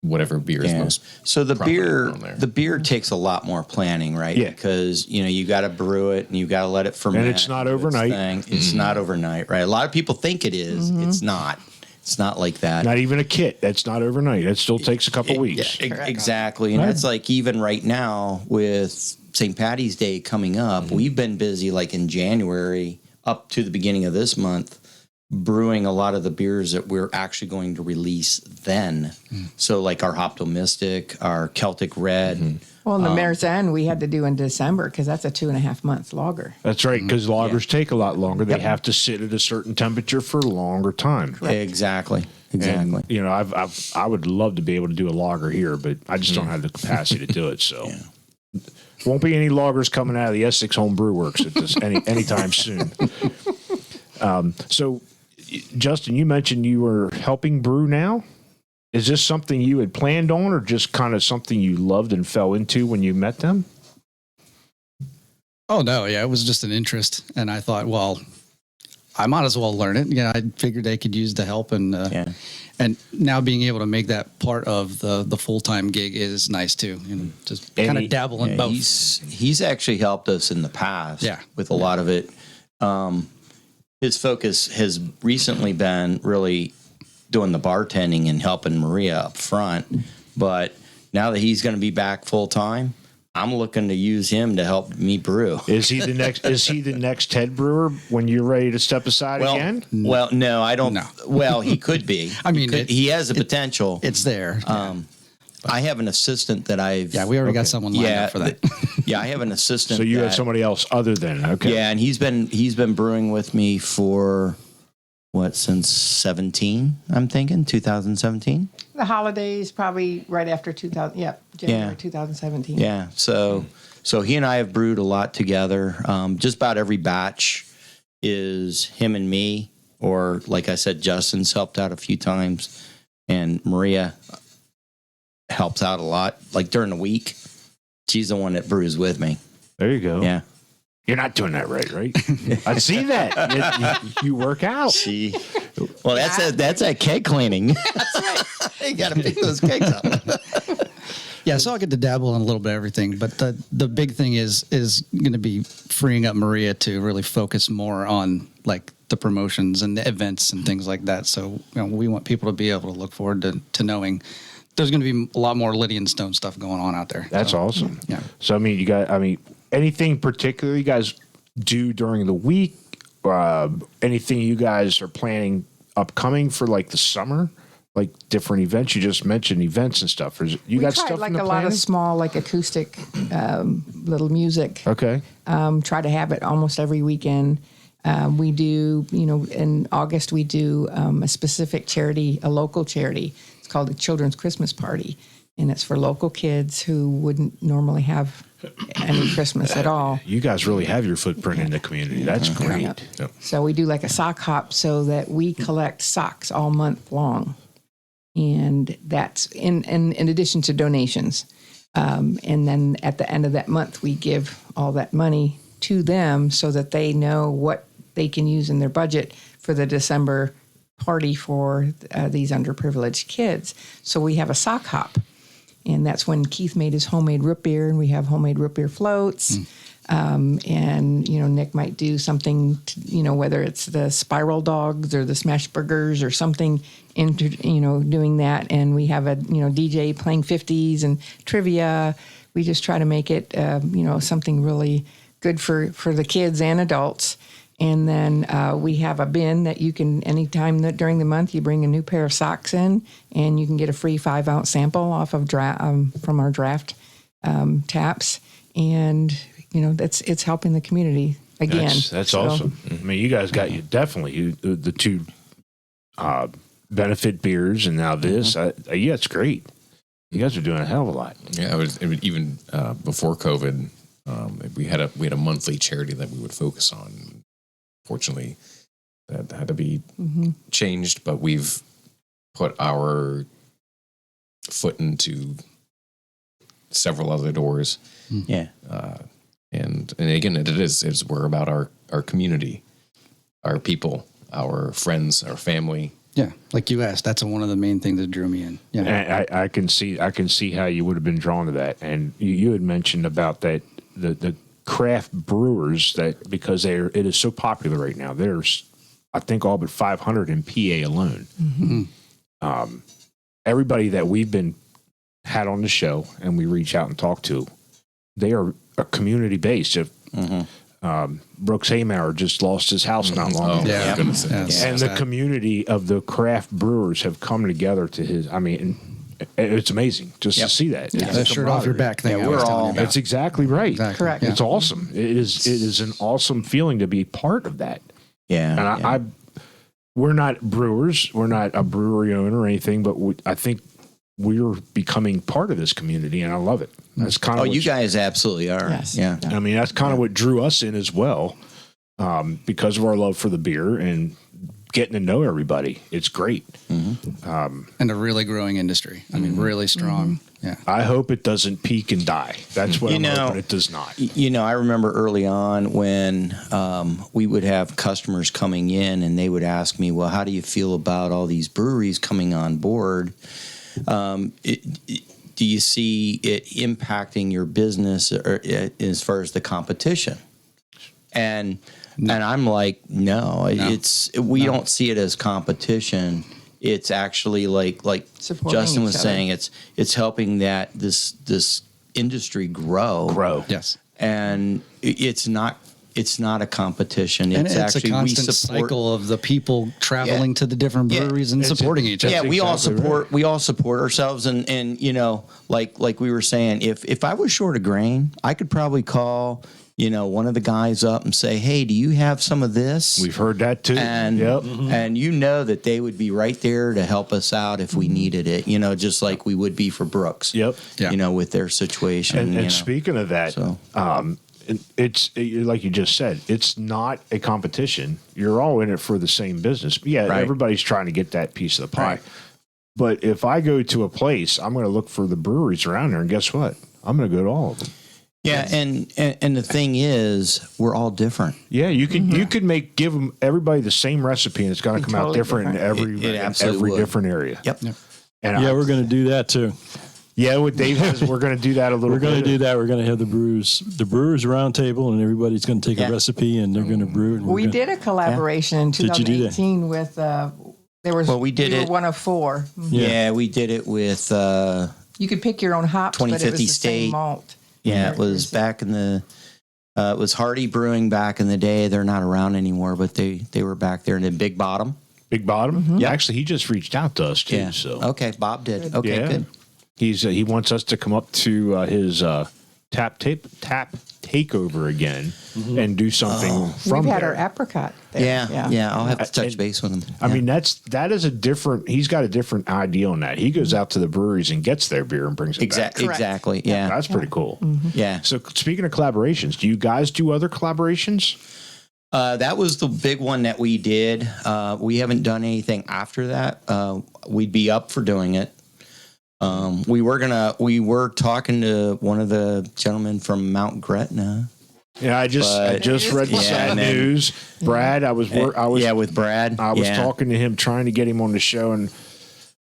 S6: whatever beer is most.
S4: So the
S6: prominent on there.
S4: beer takes a lot more planning, right?
S1: Yeah.
S4: Because you got to brew it and you got to let it ferment.
S1: And it's not overnight.
S4: It's not overnight, right? A lot of people think it is. It's not. It's not like that.
S1: Not even a kit. That's not overnight. It still takes a couple weeks.
S4: Yeah, exactly. And that's like even right now with St. Patty's Day coming up, we've been busy like in January up to the beginning of this month brewing a lot of the beers that we're actually going to release then. So like our Optimistic, our Celtic Red.
S3: Well, the Mare's End we had to do in December because that's a 2.5 month lager.
S1: That's right, because lagers take a lot longer. They have to sit at a certain temperature for a longer time.
S4: Exactly.
S1: And, I would love to be able to do a lager here, but I just don't have the capacity to do it. So, won't be any lagers coming out of the Essex Home Brew Works at this anytime soon. So, Justin, you mentioned you were helping brew now. Is this something you had planned on, or just kind of something you loved and fell into when you met them?
S5: Oh no, yeah, it was just an interest, and I thought, well, I might as well learn it. I figured they could use the help, and now being able to make that part of the full-time gig is nice too. Just kind of dabble in both.
S4: He's actually helped us in the past with a lot of it. His focus has recently been really doing the bartending and helping Mariah up front. But now that he's going to be back full time, I'm looking to use him to help me brew.
S1: Is he the next? Is he the next head brewer when you're ready to step aside again?
S4: Well, no, I don't.
S5: No.
S4: Well, he could be.
S5: I mean,
S4: he has the potential.
S5: It's there.
S4: I have an assistant that
S5: we already got someone lined up for that.
S4: I have an assistant.
S1: So you have somebody else other than
S4: Yeah, and he's been brewing with me for since 17? I'm thinking 2017.
S3: The holidays probably right after 2000. Yeah, January 2017.
S4: Yeah, so he and I have brewed a lot together. Just about every batch is him and me, or like I said, Justin's helped out a few times, and Mariah helps out a lot. Like during the week, she's the one that brews with me.
S1: There you go.
S4: Yeah.
S1: You're not doing that right? I see that. You work out.
S4: See, well, that's a keg cleaning. That's right. You got to pick those kegs up.
S5: Yeah, so I get to dabble in a little bit of everything, but the big thing is going to be freeing up Mariah to really focus more on like the promotions and the events and things like that. So we want people to be able to look forward to knowing there's going to be a lot more Lydian Stone stuff going on out there.
S1: That's awesome.
S5: Yeah.
S1: So anything particular you guys do during the week? Anything you guys are planning upcoming for like the summer? Like different events? You just mentioned events and stuff. You got stuff
S3: like
S1: in the
S3: a lot
S1: planning?
S3: of small, like acoustic, little music.
S1: Okay.
S3: Try to have it almost every weekend. We do, in August we do a specific charity, a local charity. It's called the Children's Christmas Party, and it's for local kids who wouldn't normally have any Christmas at all.
S1: You guys really have your footprint in the community. That's great.
S3: Yep. So we do like a sock hop so that we collect socks all month long. And that's in addition to donations. And then at the end of that month, we give all that money to them so that they know what they can use in their budget for the December party for these underprivileged kids. So we have a sock hop. And that's when Keith made his homemade root beer, and we have homemade root beer floats. And, Nick might do something, whether it's the spiral dogs or the smash burgers or something, doing that. And we have a, DJ playing 50s and trivia. we just try to make it, something really good for the kids and adults. And then we have a bin that you can, anytime that during the month, you bring a new pair of socks in, and you can get a free 5-ounce sample off of from our draft taps. And, it's helping the community again.
S1: That's awesome. I mean, you guys got the two benefit beers, and now this. It's great. You guys are doing a hell of a lot.
S6: Yeah, it was even before COVID, we had a monthly charity that we would focus on. Fortunately, that had to be changed, but we've put our foot into several other doors.
S7: Yeah.
S6: And again, we're about our community, our people, our friends, our family.
S5: Yeah, like you asked, that's one of the main things that drew me in. Yeah,
S1: And I can see how you would have been drawn to that. And you had mentioned about that the craft brewers, that because it is so popular right now. There's, I think, all but 500 in PA alone. Everybody that we've had on the show and we reach out and talk to, they are a community based. If Brooks Haymauer just lost his house not long ago.
S2: Yeah.
S1: And the community of the craft brewers have come together to his. I mean, it's amazing just to see that.
S5: yeah, that shirt off your back thing.
S7: Yeah,
S5: I was
S7: we're
S5: telling
S7: all-
S5: you about.
S1: That's exactly right.
S5: Exactly.
S3: Correct.
S5: Yeah.
S1: It's awesome. It is an awesome feeling to be part of that.
S7: Yeah.
S1: And we're not brewers. We're not a brewery owner or anything, but I think we're becoming part of this community, and I love it. That's kind of
S7: you guys absolutely are.
S3: Yes.
S7: Yeah.
S1: I mean, that's kind of what drew us in as well, because of our love for the beer and getting to know everybody. It's great.
S5: And a really growing industry. I mean, really strong. Yeah.
S1: I hope it doesn't peak and die. That's what I'm hoping it does not.
S7: I remember early on when we would have customers coming in and they would ask me, well, how do you feel about all these breweries coming on board? Do you see it impacting your business as far as the competition? And I'm like, no. We don't see it as competition. It's actually like
S3: Supporting
S7: Justin was
S3: each other.
S7: saying, it's helping that this industry grow.
S5: Yes.
S7: And it's not a competition.
S5: And it's
S7: actually
S5: a constant
S7: we support,
S5: cycle of the people traveling to the different breweries and
S1: It's-
S5: supporting each other.
S7: Yeah, we all
S1: exactly
S7: support. We all support ourselves, and like we were saying, if I was short of grain, I could probably call one of the guys up and say, hey, do you have some of this?
S1: We've heard that too.
S7: And
S1: Yep.
S7: and that they would be right there to help us out if we needed it. Just like we would be for Brooks.
S1: Yep.
S5: Yeah.
S7: With their situation.
S1: And speaking of that,
S7: So-
S1: it's like you just said, it's not a competition. You're all in it for the same business. Yeah,
S7: Right.
S1: everybody's trying to get that piece of the pie.
S7: Right.
S1: But if I go to a place, I'm going to look for the breweries around there, and guess what? I'm going to go to all of them.
S7: Yeah, and the thing is, we're all different.
S1: Yeah, you could give them everybody the same recipe, and it's going to
S3: Be
S1: come out
S3: totally
S1: different in
S3: different.
S1: every
S7: It absolutely would.
S1: different area.
S7: Yep.
S1: And
S2: Yeah, we're going to do that too.
S1: what Dave says, we're going to do that a little.
S2: We're going to
S1: bit.
S2: do that. We're going to have the brewers round table, and everybody's going to take
S7: Yeah.
S2: a recipe, and they're going to brew it. And
S3: We did a collaboration in
S2: Did you do that?
S3: 2018 with, there was,
S7: Well, we did
S3: were
S7: it-
S3: one of four.
S7: Yeah, we did it with.
S3: You could pick your own hops, but it was
S7: 2050
S3: the
S7: State.
S3: same malt.
S7: Yeah, it was back in the. It was Hardy Brewing back in the day. They're not around anymore, but they were back there. And then Big Bottom.
S1: Big Bottom. Yeah, actually, he just reached out to us too.
S7: Yeah.
S1: So
S7: Okay, Bob did. Okay,
S1: yeah,
S7: good.
S1: he wants us to come up to his tap takeover again and do something from
S3: We've had
S1: there.
S3: our apricot there.
S7: Yeah. I'll have to touch
S1: And-
S7: base with him.
S1: I mean, that is a different. He's got a different idea on that. He goes out to the breweries and gets their beer and brings it back.
S3: Correct.
S7: Exactly. Yeah.
S1: That's pretty cool.
S7: Yeah.
S1: So speaking of collaborations, do you guys do other collaborations?
S7: That was the big one that we did. We haven't done anything after that. We'd be up for doing it. We were talking to one of the gentlemen from Mount Gretna.
S1: Yeah, I just read the
S7: Yeah,
S1: sad
S7: and then-
S1: news. Brad, I was
S7: with Brad.
S1: I was
S7: Yeah.
S1: talking to him, trying to get him on the show, and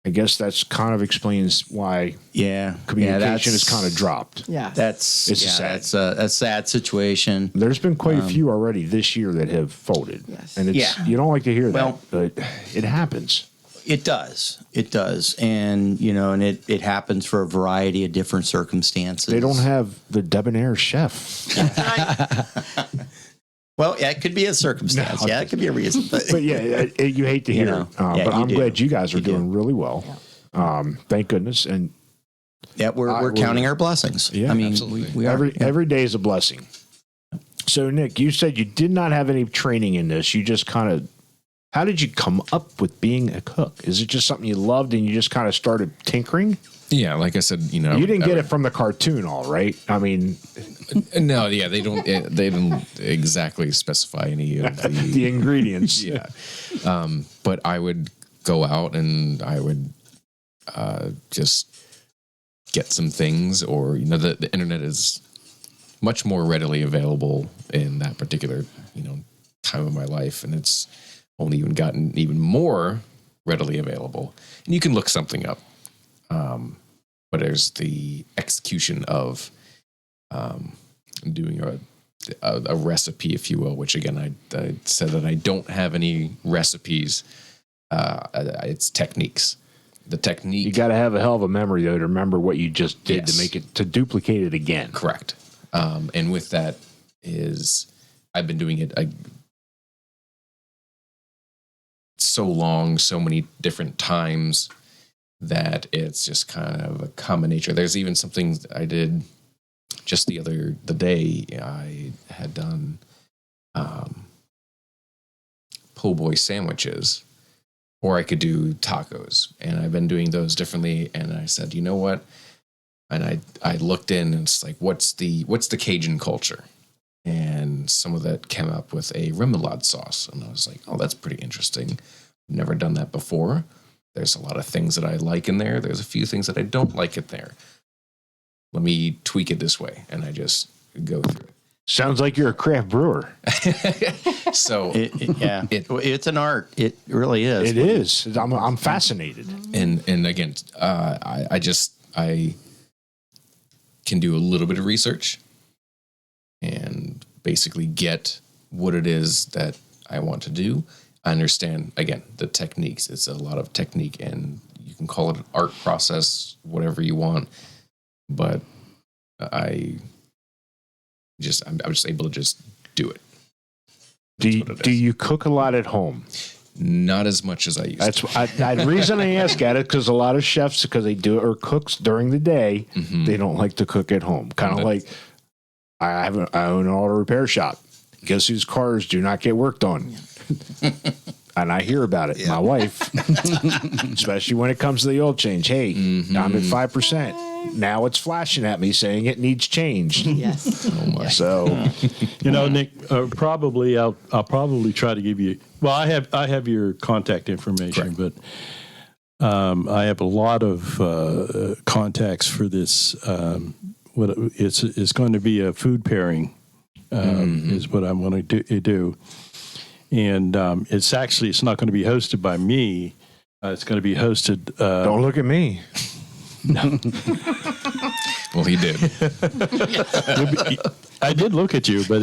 S1: I guess that's kind of explains why
S7: Yeah.
S1: communication has kind of dropped.
S3: Yeah.
S7: That's
S1: It's
S7: that's a sad situation.
S1: There's been quite a few already this year that have folded.
S3: Yes.
S1: And it's
S7: Yeah.
S1: you don't like to hear
S7: Well-
S1: that, but it happens.
S7: It does. It does. And, and it happens for a variety of different circumstances.
S1: They don't have the debonair chef.
S7: Well, yeah, it could be a circumstance.
S1: No,
S7: yeah, it could be a reason.
S1: But yeah, you hate to hear it.
S7: yeah,
S1: but
S7: you
S1: I'm
S7: do.
S1: glad you guys are
S7: You do.
S1: doing really well. Thank goodness. And
S7: Yeah, we're counting our blessings.
S1: Yeah,
S7: I mean,
S5: absolutely.
S7: we are.
S1: every day is a blessing. So, Nick, you said you did not have any training in this. You just kind of, how did you come up with being a cook? Is it just something you loved and you just kind of started tinkering?
S6: Yeah, like I said,
S1: You didn't get it from the cartoon, all right? I mean,
S6: No, yeah, they don't exactly specify any of the
S1: the ingredients.
S6: yeah. But I would go out and I would just get some things, or the internet is much more readily available in that particular time of my life, and it's only even gotten even more readily available, and you can look something up. But there's the execution of doing a recipe, if you will, which again, I said that I don't have any recipes. It's techniques. The technique.
S1: You got to have a hell of a memory, though, to remember what you just did
S6: Yes.
S1: to make it, to duplicate it again.
S6: Correct. And with that is, I've been doing it so long, so many different times, that it's just kind of a common nature. There's even something I did just the day. I had done po' boy sandwiches, or I could do tacos, and I've been doing those differently. And I said, you know what? And I looked in, and it's like, what's the Cajun culture? And some of that came up with a remoulade sauce, and I was like, oh, that's pretty interesting. Never done that before. There's a lot of things that I like in there. There's a few things that I don't like in there. Let me tweak it this way, and I just go through it.
S1: Sounds like you're a craft brewer.
S6: So
S7: it's an art. It really is.
S1: It is. I'm fascinated.
S6: and again, I can do a little bit of research and basically get what it is that I want to do. I understand, again, the techniques. It's a lot of technique, and you can call it an art process, whatever you want. But I'm just able to just do it.
S1: Do you cook a lot at home?
S6: Not as much as I used to.
S1: The reason I ask at it, because a lot of chefs, because they do it, or cooks during the day, they don't like to cook at home. Kind of like I own an auto repair shop. Guess whose cars do not get worked on? And I hear about it. My wife, especially when it comes to the oil change. Hey, I'm at 5%. Now it's flashing at me saying it needs changed.
S3: Yes.
S6: Oh my!
S1: So,
S2: Nick, probably I'll probably try to give you. Well, I have your contact information,
S6: Correct.
S2: but I have a lot of contacts for this. It's going to be a food pairing, is what I'm going to do. And it's not going to be hosted by me. It's going to be hosted.
S1: don't look at me.
S6: Well, he did.
S2: I did look at you, but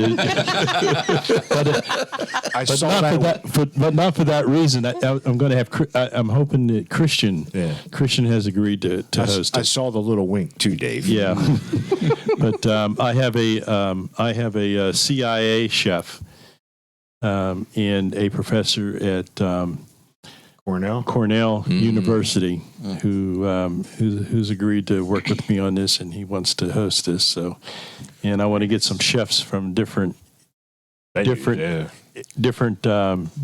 S1: I saw that.
S2: not for that reason. I'm going to have. I'm hoping that Christian has agreed to host
S1: I
S2: it.
S1: saw the little wink too, Dave.
S2: Yeah, but I have a CIA chef and a professor at Cornell University who's agreed to work with me on this, and he wants to host this. So, and I want to get some chefs from different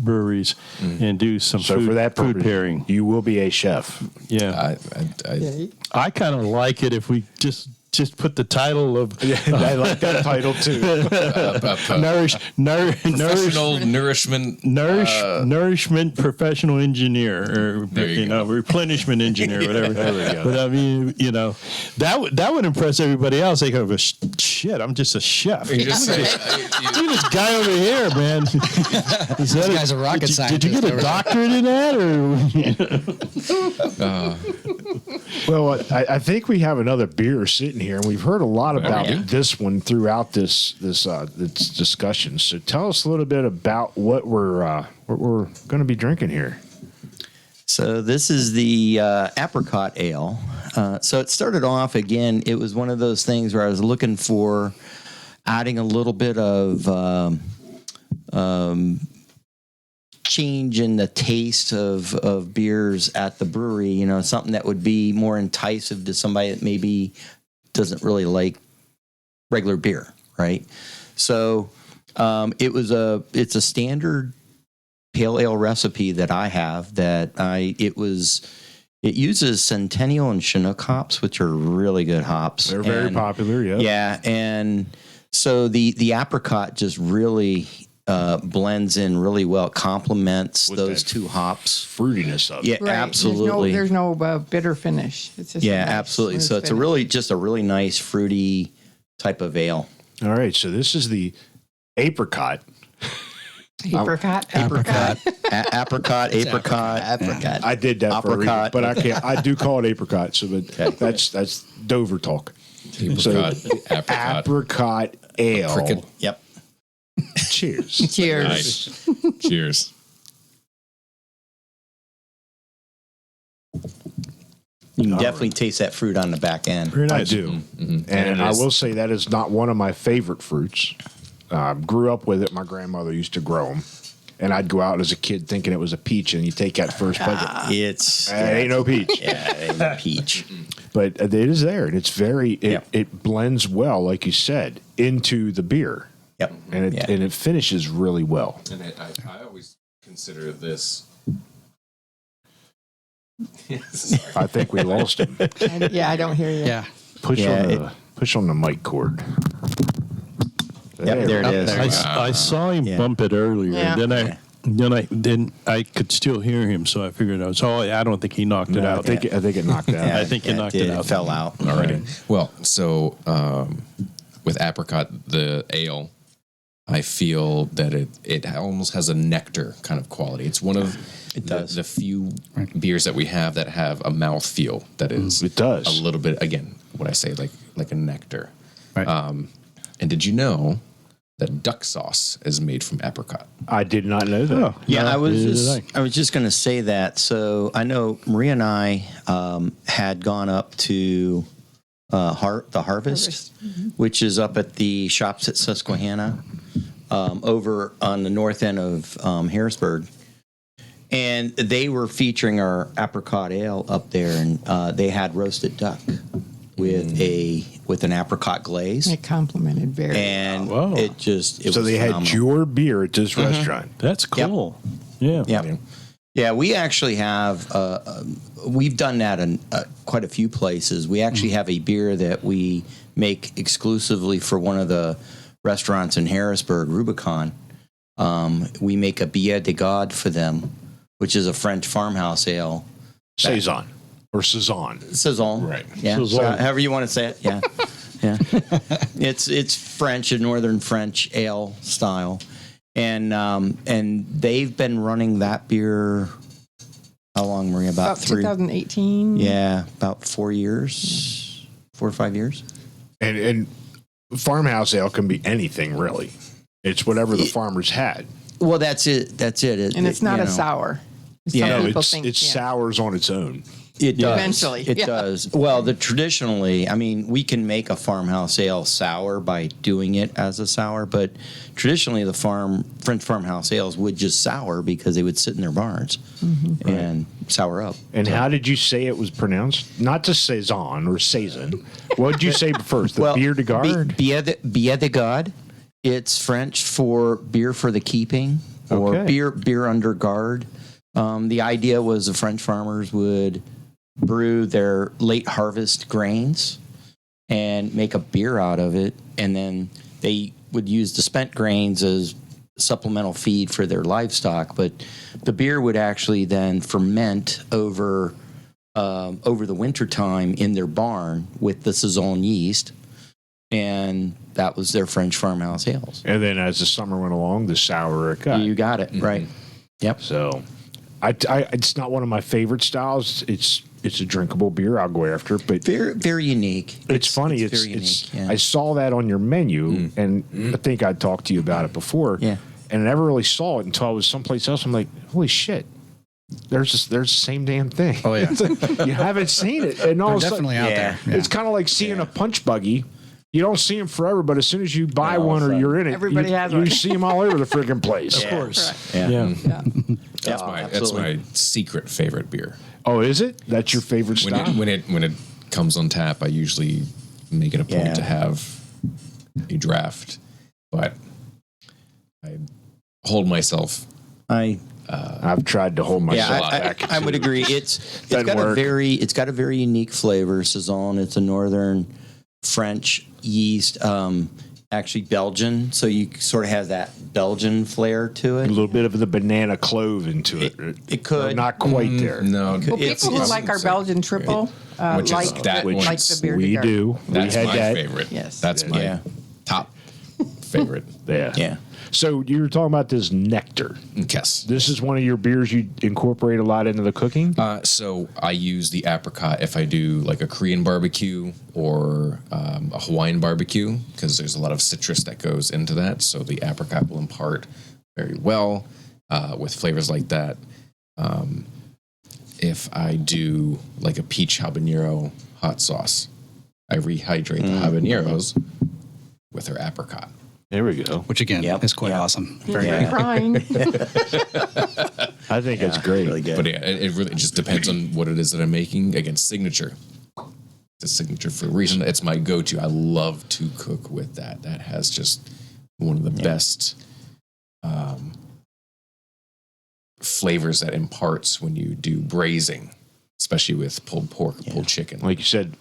S2: breweries and do some
S1: So for that
S2: food
S1: purpose,
S2: pairing.
S1: you will be a chef.
S2: Yeah, I kind of like it if we just put the title of
S1: I like that title too.
S6: Professional nourishment.
S2: nourishment professional engineer, or
S6: There you go.
S2: replenishment engineer, whatever.
S1: There we go.
S2: But I mean, that would impress everybody else. They go, shit, I'm just a chef.
S6: You just say,
S2: See this guy over here, man. This
S5: guy's a rocket
S2: Did you get a
S5: scientist.
S2: doctorate in that, or?
S1: Well, I think we have another beer sitting here, and we've heard a lot about this one throughout this discussion. So tell us a little bit about what we're going to be drinking here.
S7: So this is the apricot ale. So it started off, again, it was one of those things where I was looking for adding a little bit of change in the taste of beers at the brewery, you know, something that would be more enticing to somebody that maybe doesn't really like regular beer, right? So it's a standard pale ale recipe that I have it uses Centennial and Chinook hops, which are really good hops.
S1: They're very popular, yeah.
S7: Yeah, and so the apricot just really blends in really well, complements
S1: With
S7: those
S1: that
S7: two hops.
S1: Fruitiness of it.
S7: Yeah,
S3: Right.
S7: absolutely.
S3: There's no bitter finish. It's just a
S7: Yeah,
S3: nice,
S7: absolutely.
S3: smooth
S7: So it's
S3: finish.
S7: a really nice fruity type of ale.
S1: All right, so this is the apricot.
S3: Apricot.
S7: Apricot. Apricot.
S1: I did that for a reason,
S7: Apricot.
S1: but I can't. I do call it apricot, so but that's Dover talk.
S6: Apricot, apricot.
S1: Apricot ale.
S6: Cricket.
S7: Yep.
S1: Cheers.
S3: Cheers.
S6: Nice. Cheers.
S7: You can definitely taste that fruit on the back end.
S2: Very
S1: I
S2: nice.
S1: do,
S6: And
S1: and
S6: it
S1: I
S6: is-
S1: will say that is not one of my favorite fruits. Grew up with it. My grandmother used to grow them, and I'd go out as a kid thinking it was a peach, and you take that first bite.
S7: It's
S1: It ain't no peach,
S7: yeah, it ain't a peach.
S1: but it is there, and it's very.
S7: Yep.
S1: It blends well, like you said, into the beer,
S7: Yep.
S1: and
S7: Yeah.
S1: it finishes really well.
S6: And I always consider this.
S1: I think we lost him.
S3: Yeah, I don't hear you.
S5: Yeah.
S1: Push
S7: Yeah,
S1: on the mic cord.
S7: Yep, there it is.
S2: I saw him
S7: Yeah.
S2: bump it earlier,
S3: Yeah.
S2: and then I could still hear him, so I figured I don't think he knocked it
S1: No,
S2: out.
S1: I think it knocked out.
S2: I think you knocked it out.
S7: It fell out.
S6: Alrighty. Well, so with apricot, the ale, I feel that it almost has a nectar kind of quality. It's one of the few beers that we have that have a mouth feel that is
S1: It does.
S6: a little bit, again, what I say, like a nectar.
S5: Right.
S6: And did you know that duck sauce is made from apricot?
S1: I did not know that.
S7: Yeah, I was
S2: neither did
S7: just going to say that. So I know Maria and I had gone up to the Harvest, which is up at the shops at Susquehanna, over on the north end of Harrisburg. And they were featuring our apricot ale up there, and they had roasted duck with an apricot glaze,
S3: It complimented very
S7: and
S2: Wow.
S7: it was
S1: So they had
S7: phenomenal.
S1: your beer at this restaurant.
S2: That's cool. Yeah.
S7: Yep. Yeah, we actually have. We've done that in quite a few places. We actually have a beer that we make exclusively for one of the restaurants in Harrisburg, Rubicon. We make a Billet de God for them, which is a French farmhouse ale.
S1: Saison or Saison.
S7: Saison.
S1: Right.
S7: Yeah.
S2: Saison.
S7: So however you want to say it. Yeah. Yeah. It's French, a northern French ale style. And they've been running that beer how long, Maria?
S3: about 2018.
S7: Yeah, about 4 years, 4 or 5 years.
S1: And farmhouse ale can be anything really. It's whatever the farmers had.
S7: Well, that's it. That's it.
S3: And it's not
S7: you
S3: a
S7: know,
S3: sour.
S7: Yeah.
S3: Some
S1: No,
S3: people
S1: it's
S3: think,
S1: it
S3: yeah.
S1: sours on its own.
S7: It does.
S3: Eventually,
S7: It
S3: yeah.
S7: does. Well, traditionally, I mean, we can make a farmhouse ale sour by doing it as a sour, but traditionally the French farmhouse ales would just sour because they would sit in their barns
S3: Mm-hmm.
S7: and sour up.
S1: And how did you say it was pronounced? Not to Saison or Saison. What did you say first? The beer de garde?
S7: Billet de God. It's French for beer for the keeping or
S1: Okay.
S7: beer under guard. The idea was the French farmers would brew their late harvest grains and make a beer out of it, and then they would use the spent grains as supplemental feed for their livestock. But the beer would actually then ferment over the winter time in their barn with the Saison yeast, and that was their French farmhouse ales.
S1: And then as the summer went along, the sour it got.
S7: You got it right. Yep.
S1: So, it's not one of my favorite styles. It's a drinkable beer. I'll go after it, but
S7: Very, very unique.
S1: it's funny. It's
S7: very unique. Yeah.
S1: I saw that on your menu, and I think I talked to you about it before.
S7: Yeah.
S1: And I never really saw it until I was someplace else. I'm like, holy shit, there's the same damn thing.
S5: Oh, yeah.
S1: It's like, you haven't seen it, and all
S5: They're
S1: of a sudden,
S5: definitely out
S7: yeah.
S5: there.
S1: it's kind of like seeing a punch buggy. You don't see them forever, but as soon as you buy
S7: all of
S1: one
S7: a
S1: or
S7: sudden.
S1: you're in it,
S3: Everybody
S1: you,
S3: has
S1: you
S3: one.
S1: see them all over the freaking place.
S7: Yeah.
S2: course.
S7: Yeah.
S1: Yeah.
S3: Yeah.
S6: That's
S7: absolutely.
S6: my secret favorite beer.
S1: Oh, is it? That's your favorite
S6: When
S1: style?
S6: when it comes on tap, I usually make it a point
S7: Yeah.
S6: to have a draft, but I hold myself.
S1: I've tried to hold myself back.
S7: I would agree. It's
S1: Doesn't
S7: got
S1: work.
S7: it's got a very unique flavor. Saison. It's a northern French yeast, actually Belgian. So you sort of have that Belgian flair to
S1: A
S7: it.
S1: little bit of the banana clove into it.
S7: It could.
S1: Or not quite there.
S6: No,
S3: Well,
S7: It's-
S3: people who
S7: it's-
S3: like our Belgian triple
S6: Which is
S3: like
S6: that
S3: like
S6: one's-
S3: the beer.
S1: We
S3: to
S1: do.
S6: that's
S1: we had
S6: my
S1: that.
S6: favorite.
S3: Yes.
S6: That's my
S7: Yeah.
S6: top favorite.
S1: Yeah.
S7: Yeah.
S1: So you were talking about this nectar.
S6: Yes.
S1: This is one of your beers you incorporate a lot into the cooking.
S6: So I use the apricot if I do like a Korean barbecue or a Hawaiian barbecue because there's a lot of citrus that goes into that. So the apricot will impart very well with flavors like that. If I do like a peach habanero hot sauce, I rehydrate the habaneros with their apricot.
S1: There we go.
S5: Which again
S7: Yep.
S5: is quite
S7: Yep.
S5: awesome.
S3: You're
S7: Yeah.
S3: crying.
S1: I think it's great.
S7: Really good.
S6: But yeah, it really just depends on what it is that I'm making. Again, signature. The signature for a reason. It's my go-to. I love to cook with that. That has just one of the best flavors that imparts when you do braising, especially with pulled pork, pulled chicken.
S1: Like you said,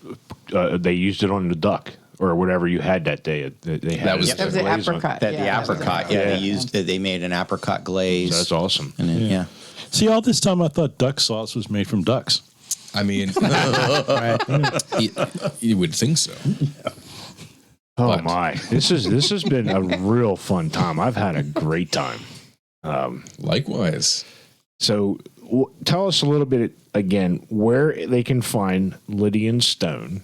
S1: they used it on the duck or whatever you had that day. They had
S6: That was-
S1: it
S3: That was
S1: as
S3: the
S1: a glaze on-
S3: apricot.
S7: That
S3: yeah,
S7: the
S3: that was
S7: apricot.
S3: it.
S7: Yeah, they made an apricot glaze.
S1: That's awesome.
S7: And then, yeah.
S2: See, all this time I thought duck sauce was made from ducks.
S6: I mean, you would think so.
S1: Oh
S6: But-
S1: my! This has been a real fun time. I've had a great time.
S6: Likewise.
S1: So tell us a little bit again where they can find Lydian Stone.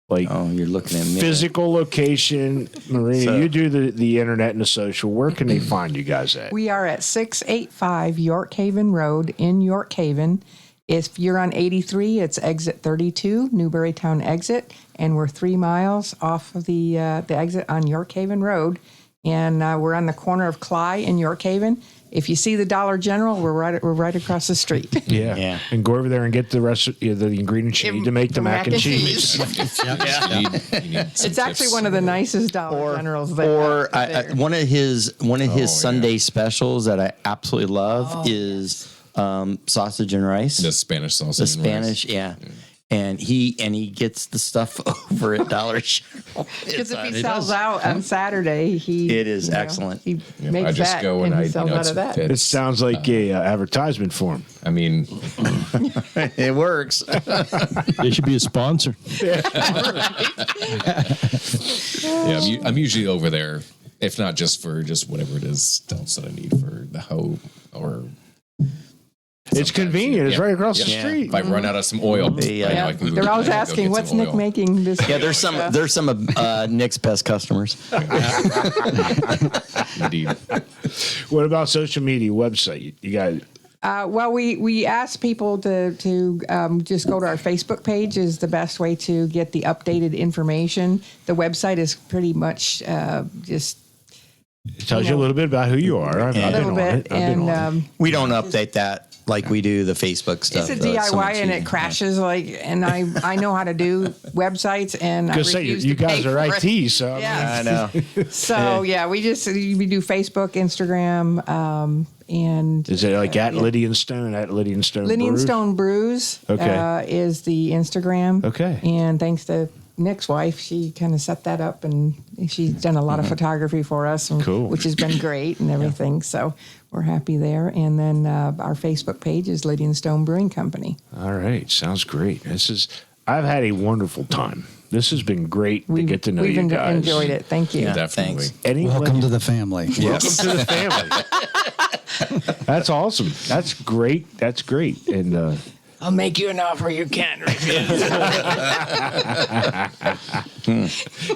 S1: Like
S7: Oh, you're looking at me.
S1: physical location, Marina.
S7: So-
S1: You do the internet and the social. Where can they find you guys at?
S3: We are at 685 York Haven Road in York Haven. If you're on 83, it's exit 32, Newberry Town exit, and we're 3 miles off of the exit on York Haven Road. And we're on the corner of Cly and York Haven. If you see the Dollar General, we're right across the street.
S1: Yeah.
S7: Yeah.
S1: And go over there and get the rest of the ingredients you need to make the mac and cheese.
S6: You need
S3: It's actually one of the nicest Dollar Generals there.
S7: Or
S3: there.
S7: one of his
S6: yeah.
S7: Sunday specials that I absolutely love is sausage and rice.
S6: the Spanish sausage.
S7: The
S6: and
S7: Spanish,
S6: rice.
S7: yeah. And he gets the stuff over at Dollar General.
S3: Because if he sells out on Saturday,
S7: It is excellent.
S3: He
S6: Yeah,
S3: makes
S6: I just
S3: that
S6: go and
S3: he
S6: I
S3: sells out
S6: it's-
S3: of that.
S1: It
S6: it's-
S1: sounds like a advertisement for him.
S6: I mean,
S7: It works.
S2: They should be a sponsor.
S6: yeah, I'm usually over there, if not just for just whatever it is else that I need for the hoe or.
S1: It's convenient. It's
S6: Yeah.
S1: right across the
S7: Yeah.
S1: street.
S6: If I run out of some oil, I know
S3: Yeah.
S6: I can go
S3: They're
S6: get-
S3: always
S6: I can go
S3: asking,
S6: get
S3: what's
S6: some
S3: Nick
S6: oil."
S3: making this
S7: Yeah,
S3: week?"
S7: there's some of Nick's best customers.
S6: Indeed.
S1: What about social media, website? You got
S3: Well, we ask people to just go to our Facebook page is the best way to get the updated information. The website is pretty much just
S1: it tells you a little bit about who you are. I've
S3: a
S1: been
S3: little
S1: on
S3: bit,
S1: it. I've been
S3: and
S1: on it.
S7: We don't update that like we do the Facebook stuff.
S3: it's a
S7: though. so
S3: DIY
S7: much
S3: and
S7: easier.
S3: it crashes and I know how to do websites and I
S1: Because say
S3: refuse
S1: you
S3: to pay
S1: guys are
S3: for it.
S1: IT, so I mean,
S3: Yeah.
S7: I know.
S3: So yeah, we do Facebook, Instagram, and
S1: is it like at Lydian Stone? At Lydian Stone.
S3: Lydian
S1: Brews?
S3: Stone Brews
S1: Okay.
S3: is the Instagram.
S1: Okay.
S3: And thanks to Nick's wife, she kind of set that up and she's done a lot of photography for us, and,
S1: Cool.
S3: which has been great and everything. So we're happy there. And then our Facebook page is Lydian Stone Brewing Company.
S1: All right, sounds great. I've had a wonderful time. This has been great to get to know
S3: We've
S1: you guys.
S3: enjoyed it. Thank you.
S7: Yeah.
S6: Definitely.
S7: Thanks.
S1: Any
S5: Welcome to the family.
S1: Welcome to the family. That's awesome. That's great. That's great. And
S3: I'll make you an offer you can't refuse.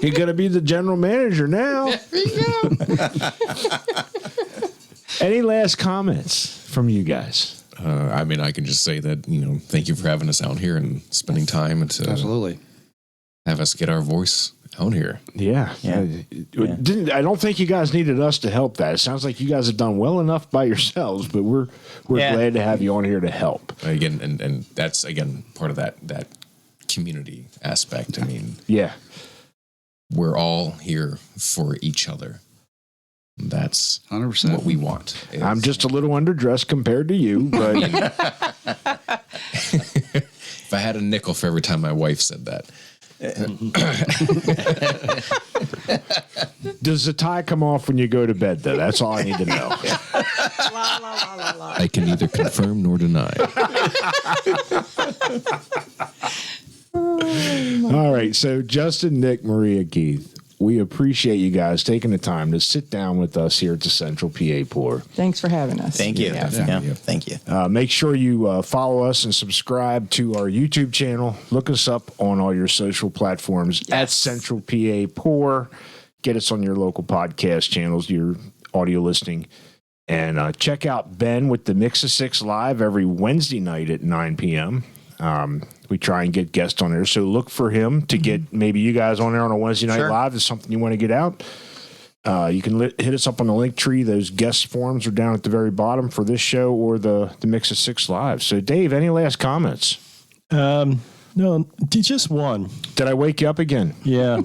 S1: you're going to be the general manager now. Any last comments from you guys?
S6: I mean, I can just say that, thank you for having us out here and spending time and to
S5: Absolutely.
S6: have us get our voice out here.
S1: Yeah. I don't think you guys needed us to help that. It sounds like you guys have done well enough by yourselves, but we're glad to have you on here to help.
S6: Again, and that's, again, part of that community aspect. I mean,
S1: Yeah.
S6: we're all here for each other. That's
S5: 100%.
S6: what we want.
S1: I'm just a little underdressed compared to you, but
S6: If I had a nickel for every time my wife said that.
S1: does the tie come off when you go to bed, though? That's all I need to know.
S6: I can neither confirm nor deny.
S1: All right. So, Justin, Nick, Maria, Keith, we appreciate you guys taking the time to sit down with us here at the Central PA Pour.
S3: Thanks for having us.
S7: Thank you.
S3: Yeah.
S7: Thank you.
S1: Make sure you follow us and subscribe to our YouTube channel. Look us up on all your social platforms at Central PA Pour. Get us on your local podcast channels, your audio listening. And check out Ben with the Mix of Six Live every Wednesday night at 9 p.m. We try and get guests on there. So look for him to get maybe you guys on there on a Wednesday night live. Is something you want to get out. You can hit us up on the link tree. Those guest forms are down at the very bottom for this show or the Mix of Six Live. So, Dave, any last comments?
S2: No, just one.
S1: Did I wake you up again?
S2: Yeah.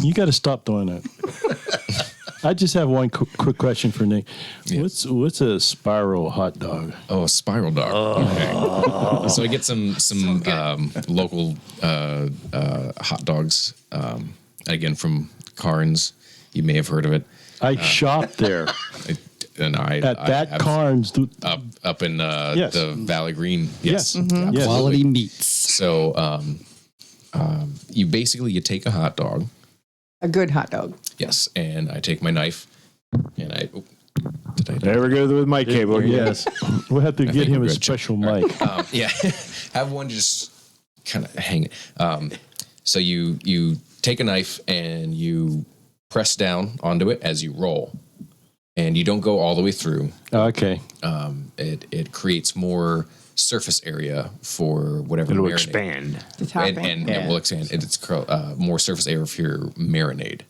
S2: You got to stop doing that. I just have one quick question for Nick.
S6: Yeah.
S2: What's a spiral hot dog?
S6: Oh, a spiral dog. Okay. So I get some local hot dogs. Again, from Carnes. You may have heard of it.
S2: I shopped there
S6: At
S2: Carnes.
S6: up in
S2: Yes.
S6: the Valley Green. Yes.
S2: Yes.
S6: Absolutely.
S5: Quality meats.
S6: So you take a hot dog.
S3: A good hot dog.
S6: Yes, and I take my knife and
S1: There we go with my cable.
S2: Yes. We'll have to get
S6: think
S2: him
S6: we're
S2: a
S6: good.
S2: special mic.
S6: yeah, have one just kind of hang it. So you take a knife and you press down onto it as you roll, and you don't go all the way through.
S2: Okay.
S6: It creates more surface area for whatever
S1: It'll
S6: marinade.
S1: expand.
S3: The top
S6: And it will expand. It's more surface area for your marinade.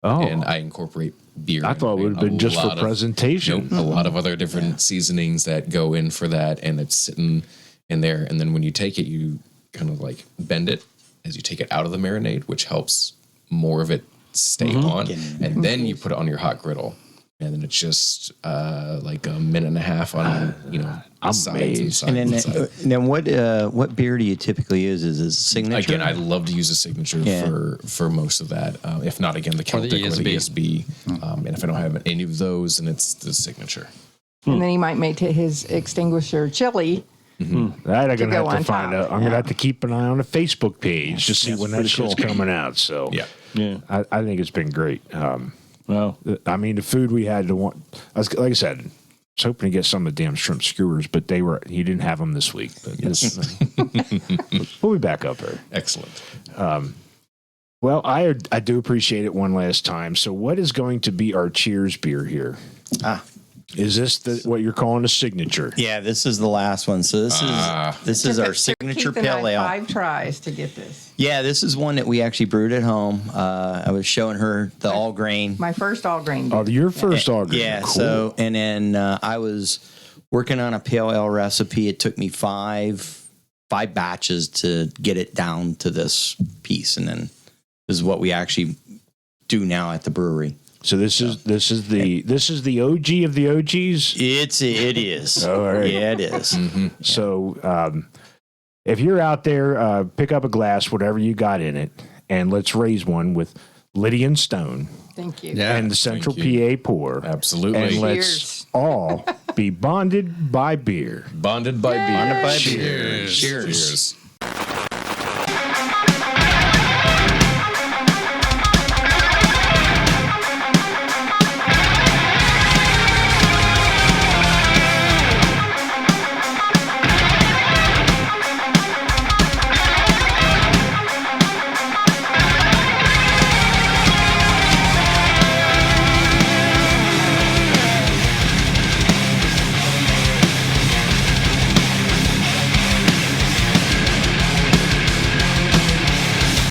S1: Oh,
S6: And I incorporate beer.
S1: I thought it would have been just for presentation.
S6: A lot of other different seasonings that go in for that, and it's sitting in there. And then when you take it, you kind of like bend it as you take it out of the marinade, which helps more of it stay on. And then you put it on your hot griddle. And then it's just like a minute and a half on, the sides
S7: And then what beer do you typically use? Is it Signature?
S6: Again, I love to use a Signature for most of that. If not, again, the Celtic or the ESB. And if I don't have any of those, then it's the Signature.
S3: And then he might make his extinguisher chili.
S1: That I'm going to
S3: go
S1: have to
S3: on
S1: find
S3: top.
S1: out. I'm going to have to keep an eye on the Facebook page to see when that shit's coming out. So
S6: Yeah.
S1: I think it's been great.
S2: Well,
S1: I mean, the food we had like I said, I was hoping to get some of the damn shrimp skewers, but he didn't have them this week. But we'll be back up there.
S6: Excellent.
S1: Well, I do appreciate it one last time. So what is going to be our cheers beer here? Is this what you're calling a signature?
S7: Yeah, this is the last one. So this is our signature
S3: Keith and I
S7: pale ale.
S3: 5 tries to get this.
S7: Yeah, this is one that we actually brewed at home. I was showing her the all grain.
S3: My first all grain.
S1: Oh, your first auger.
S7: Yeah.
S1: Cool.
S7: So and then I was working on a pale ale recipe. It took me five batches to get it down to this piece, and then this is what we actually do now at the brewery.
S1: So this is the OG of the OGs.
S7: It is.
S1: All right.
S7: Yeah, it is.
S1: So if you're out there, pick up a glass, whatever you got in it, and let's raise one with Lydian Stone
S3: Thank you.
S5: Yeah.
S1: and the Central
S6: Thank
S1: PA Pour.
S6: Absolutely.
S1: And let's
S3: Cheers.
S1: all be bonded by beer.
S6: Bonded by beer.
S7: Bonded by beer.
S6: Cheers.
S7: Cheers.
S6: Cheers.